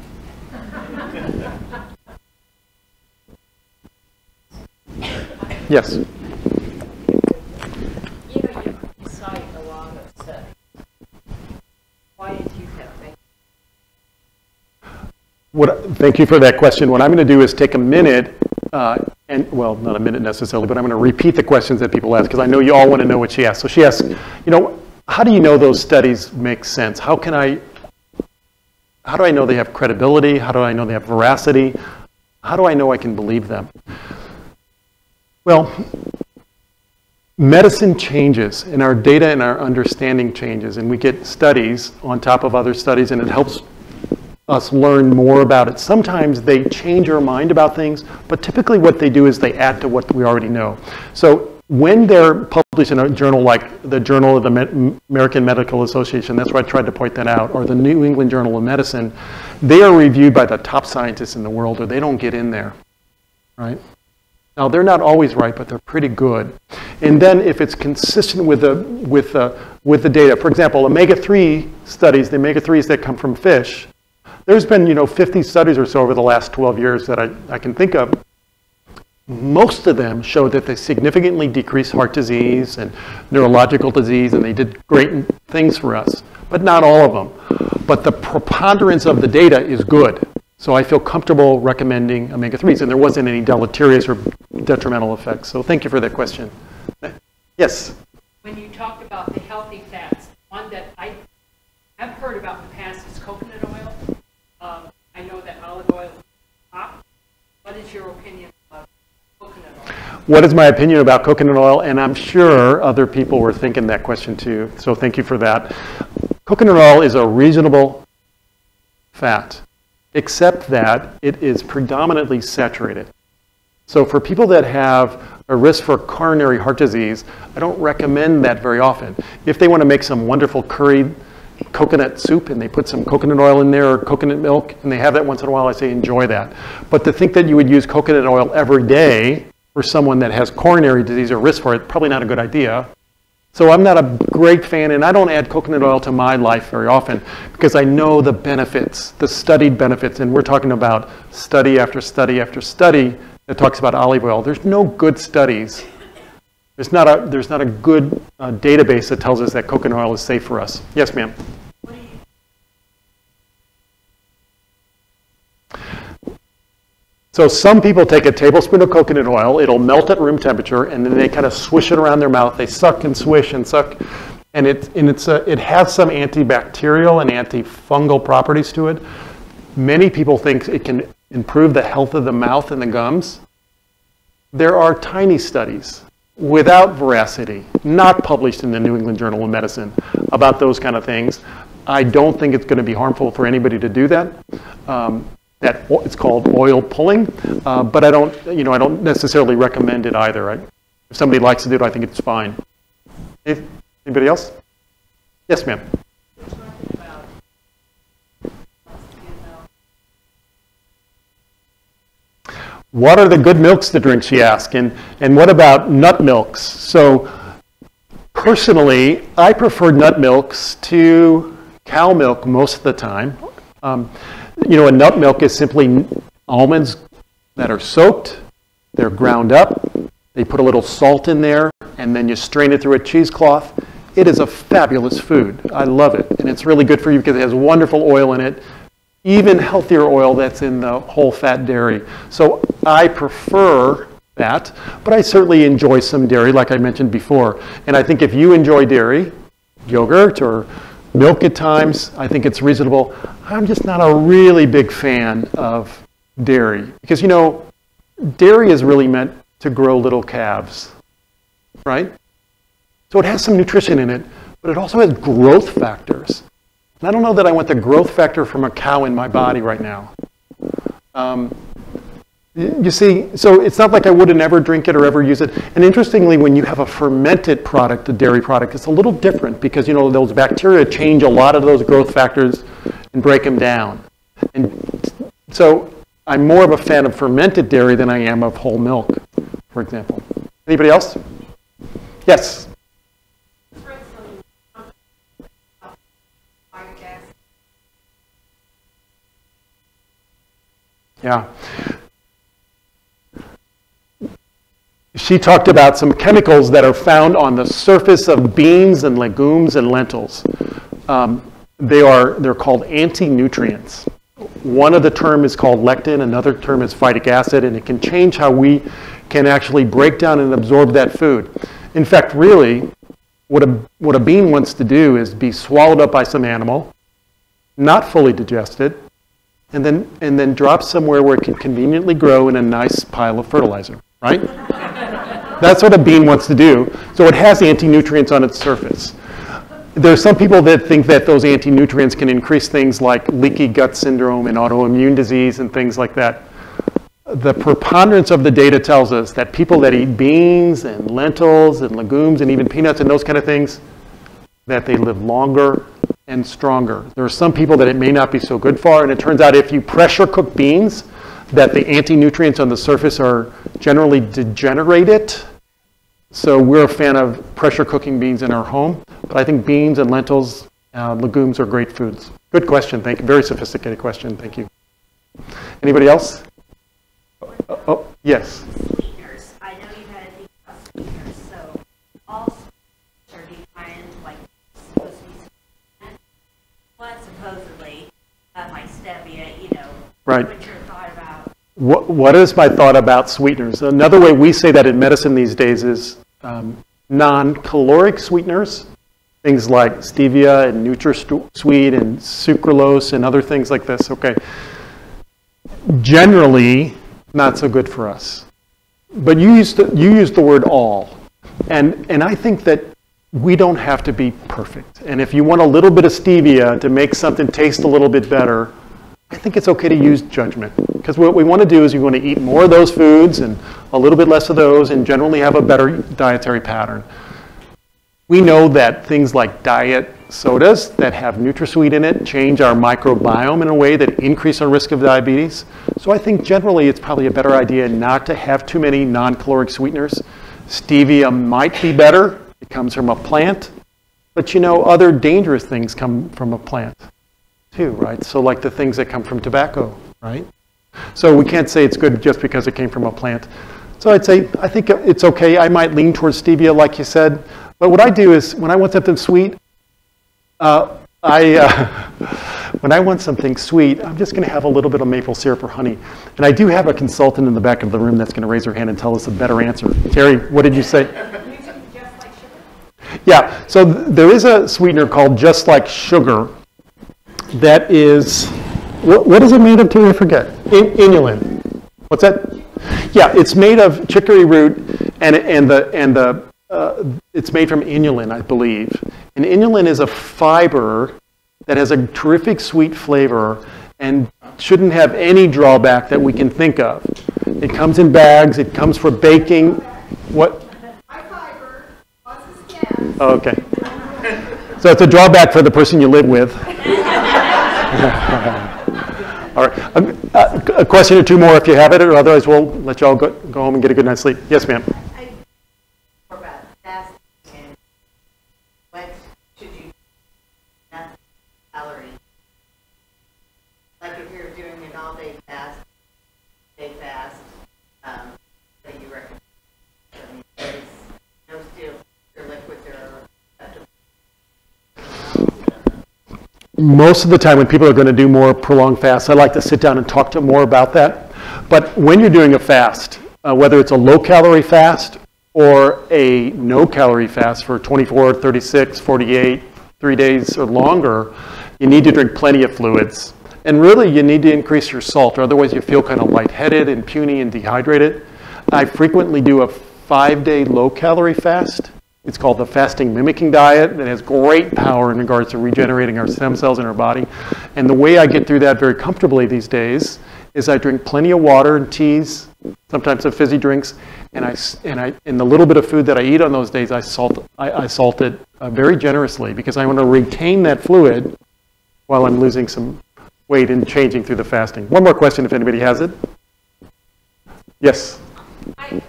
Yes? You cite a lot of stuff. Why did you have it? Thank you for that question. What I'm going to do is take a minute, well, not a minute necessarily, but I'm going to repeat the questions that people ask, because I know you all want to know what she asked. So she asked, how do you know those studies make sense? How do I know they have credibility? How do I know they have veracity? How do I know I can believe them? Well, medicine changes, and our data and our understanding changes, and we get studies on top of other studies, and it helps us learn more about it. Sometimes they change our mind about things, but typically what they do is they add to what we already know. So when they're published in a journal like the Journal of the American Medical Association, that's why I tried to point that out, or the New England Journal of Medicine, they are reviewed by the top scientists in the world, or they don't get in there, right? Now, they're not always right, but they're pretty good. And then if it's consistent with the data, for example, omega-3 studies, the omega-3s that come from fish, there's been 50 studies or so over the last 12 years that I can think of. Most of them showed that they significantly decreased heart disease and neurological disease, and they did great things for us, but not all of them. But the preponderance of the data is good. So I feel comfortable recommending omega-3s, and there wasn't any deleterious or detrimental effects. So thank you for that question. Yes? When you talked about the healthy fats, one that I have heard about in the past is coconut oil. I know that olive oil is top. What is your opinion of coconut oil? What is my opinion about coconut oil? And I'm sure other people were thinking that question too. So thank you for that. Coconut oil is a reasonable fat, except that it is predominantly saturated. So for people that have a risk for coronary heart disease, I don't recommend that very often. If they want to make some wonderful curried coconut soup and they put some coconut oil in there or coconut milk and they have that once in a while, I say enjoy that. But to think that you would use coconut oil every day for someone that has coronary disease or risk for it, probably not a good idea. So I'm not a great fan, and I don't add coconut oil to my life very often because I know the benefits, the studied benefits, and we're talking about study after study after study that talks about olive oil. There's no good studies. There's not a good database that tells us that coconut oil is safe for us. Yes, ma'am. So some people take a tablespoon of coconut oil, it'll melt at room temperature, and then they kind of swish it around their mouth. They suck and swish and suck, and it has some antibacterial and antifungal properties to it. Many people think it can improve the health of the mouth and the gums. There are tiny studies without veracity, not published in the New England Journal of Medicine, about those kind of things. I don't think it's going to be harmful for anybody to do that. It's called oil pulling, but I don't necessarily recommend it either. If somebody likes to do it, I think it's fine. Anybody else? Yes, ma'am. What are the good milks to drink, she asked, and what about nut milks? So personally, I prefer nut milks to cow milk most of the time. A nut milk is simply almonds that are soaked, they're ground up, they put a little salt in there, and then you strain it through a cheesecloth. It is a fabulous food. I love it, and it's really good for you because it has wonderful oil in it, even healthier oil that's in the whole fat dairy. So I prefer that, but I certainly enjoy some dairy, like I mentioned before. And I think if you enjoy dairy, yogurt or milk at times, I think it's reasonable. I'm just not a really big fan of dairy because, dairy is really meant to grow little calves, right? So it has some nutrition in it, but it also has growth factors. And I don't know that I want the growth factor from a cow in my body right now. You see, so it's not like I wouldn't ever drink it or ever use it. And interestingly, when you have a fermented product, a dairy product, it's a little different because, those bacteria change a lot of those growth factors and break them down. And so I'm more of a fan of fermented dairy than I am of whole milk, for example. Anybody else? Yes? Yeah. She talked about some chemicals that are found on the surface of beans and legumes and lentils. They're called anti-nutrients. One of the term is called lectin, another term is phytic acid, and it can change how we can actually break down and absorb that food. In fact, really, what a bean wants to do is be swallowed up by some animal, not fully digested, and then drop somewhere where it can conveniently grow in a nice pile of fertilizer, right? That's what a bean wants to do. So it has anti-nutrients on its surface. There are some people that think that those anti-nutrients can increase things like leaky gut syndrome and autoimmune disease and things like that. The preponderance of the data tells us that people that eat beans and lentils and legumes and even peanuts and those kind of things, that they live longer and stronger. There are some people that it may not be so good for, and it turns out if you pressure cook beans, that the anti-nutrients on the surface are generally degenerated. So we're a fan of pressure cooking beans in our home, but I think beans and lentils, legumes are great foods. Good question, thank you. Very sophisticated question, thank you. Anybody else? Oh, yes. Sweeteners. I know you had to think about sweeteners, so all sweeteners are defined like supposed to be sweetened. One supposedly, like stevia, you know. Right. What's your thought about? What is my thought about sweeteners? Another way we say that in medicine these days is non-caloric sweeteners, things like stevia and NutraSweet and sucralose and other things like this. Okay. Generally, not so good for us. But you used the word all. And I think that we don't have to be perfect. And if you want a little bit of stevia to make something taste a little bit better, I think it's okay to use judgment. Because what we want to do is we want to eat more of those foods and a little bit less of those and generally have a better dietary pattern. We know that things like diet sodas that have NutraSweet in it change our microbiome in a way that increase our risk of diabetes. So I think generally it's probably a better idea not to have too many non-caloric sweeteners. Stevia might be better. It comes from a plant. But you know, other dangerous things come from a plant too, right? So like the things that come from tobacco, right? So we can't say it's good just because it came from a plant. So I'd say, I think it's okay. I might lean towards stevia, like you said. But what I do is, when I want something sweet, when I want something sweet, I'm just going to have a little bit of maple syrup or honey. And I do have a consultant in the back of the room that's going to raise her hand and tell us a better answer. Terry, what did you say? Just like sugar? Yeah, so there is a sweetener called Just Like Sugar that is, what is it made of, Terry? I forget. Inulin. What's that? Yeah, it's made of chicory root, and it's made from inulin, I believe. And inulin is a fiber that has a terrific sweet flavor and shouldn't have any drawback that we can think of. It comes in bags. It comes for baking. What? High fiber, causes gas. Oh, okay. So it's a drawback for the person you live with. All right. A question or two more if you have it, or otherwise we'll let you all go home and get a good night's sleep. Yes, ma'am. More about fasting and what should you not calories? Like if you're doing an all-day fast, that you recommend. I mean, there's no still or liquid or Most of the time when people are going to do more prolonged fasts, I like to sit down and talk to them more about that. But when you're doing a fast, whether it's a low-calorie fast or a no-calorie fast for 24, 36, 48, 3 days or longer, you need to drink plenty of fluids. And really, you need to increase your salt, or otherwise you feel kind of lightheaded and puny and dehydrated. I frequently do a 5-day low-calorie fast. It's called the fasting mimicking diet. It has great power in regards to regenerating our stem cells in our body. And the way I get through that very comfortably these days is I drink plenty of water and teas, sometimes some fizzy drinks, and the little bit of food that I eat on those days, I salt it very generously because I want to retain that fluid while I'm losing some weight and changing through the fasting. One more question if anybody has it. Yes? Kind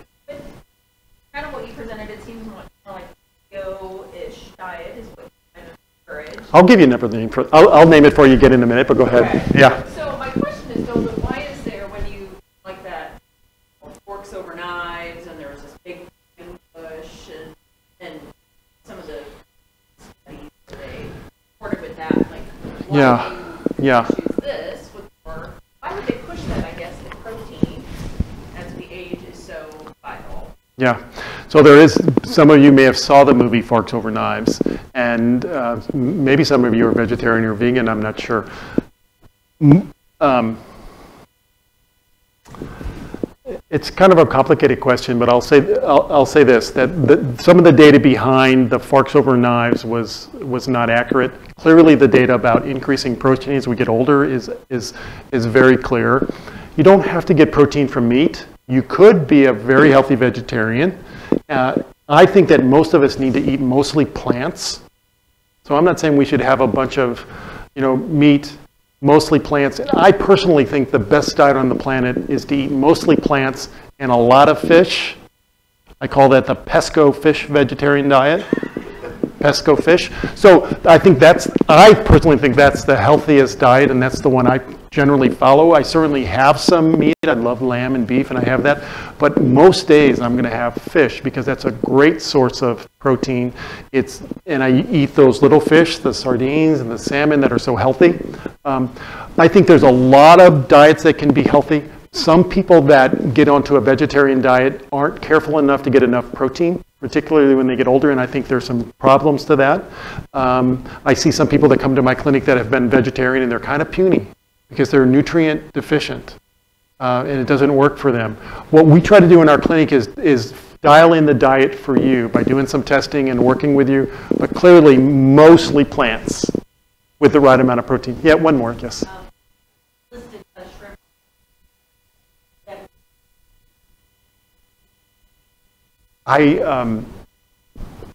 of what you presented, it seems more like go-ish diet is what you kind of encourage. I'll give you another name. I'll name it for you again in a minute, but go ahead. Okay. Yeah. So my question is, though, that why is there, when you, like that, forks over knives, and there was this big push, and some of the studies they reported with that, like, why do you choose this with more, why would they push that, I guess, the protein, as we age, is so vital? Yeah. So there is, some of you may have saw the movie Forks Over Knives, and maybe some of you are vegetarian or vegan, I'm not sure. It's kind of a complicated question, but I'll say this, that some of the data behind the forks over knives was not accurate. Clearly the data about increasing protein as we get older is very clear. You don't have to get protein from meat. You could be a very healthy vegetarian. I think that most of us need to eat mostly plants. So I'm not saying we should have a bunch of, meat, mostly plants. I personally think the best diet on the planet is to eat mostly plants and a lot of fish. I call that the pesco fish vegetarian diet. Pesco fish. So I personally think that's the healthiest diet, and that's the one I generally follow. I certainly have some meat. I love lamb and beef, and I have that. But most days I'm going to have fish because that's a great source of protein. And I eat those little fish, the sardines and the salmon that are so healthy. I think there's a lot of diets that can be healthy. Some people that get onto a vegetarian diet aren't careful enough to get enough protein, particularly when they get older, and I think there's some problems to that. I see some people that come to my clinic that have been vegetarian and they're kind of puny because they're nutrient deficient, and it doesn't work for them. What we try to do in our clinic is dial in the diet for you by doing some testing and working with you, but clearly mostly plants with the right amount of protein. Yeah, one more, yes. Listed shrimp.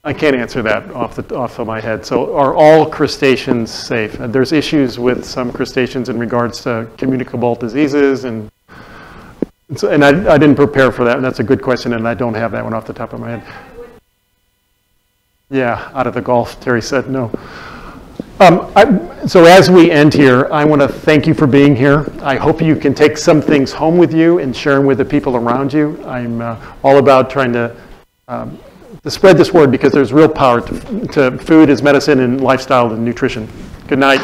I can't answer that off of my head. So are all crustaceans safe? There's issues with some crustaceans in regards to communicable diseases, and I didn't prepare for that, and that's a good question, and I don't have that one off the top of my head. Yeah, out of the Gulf, Terry said no. So as we end here, I want to thank you for being here. I hope you can take some things home with you and share them with the people around you. I'm all about trying to spread this word because there's real power to food as medicine and lifestyle and nutrition. Good night.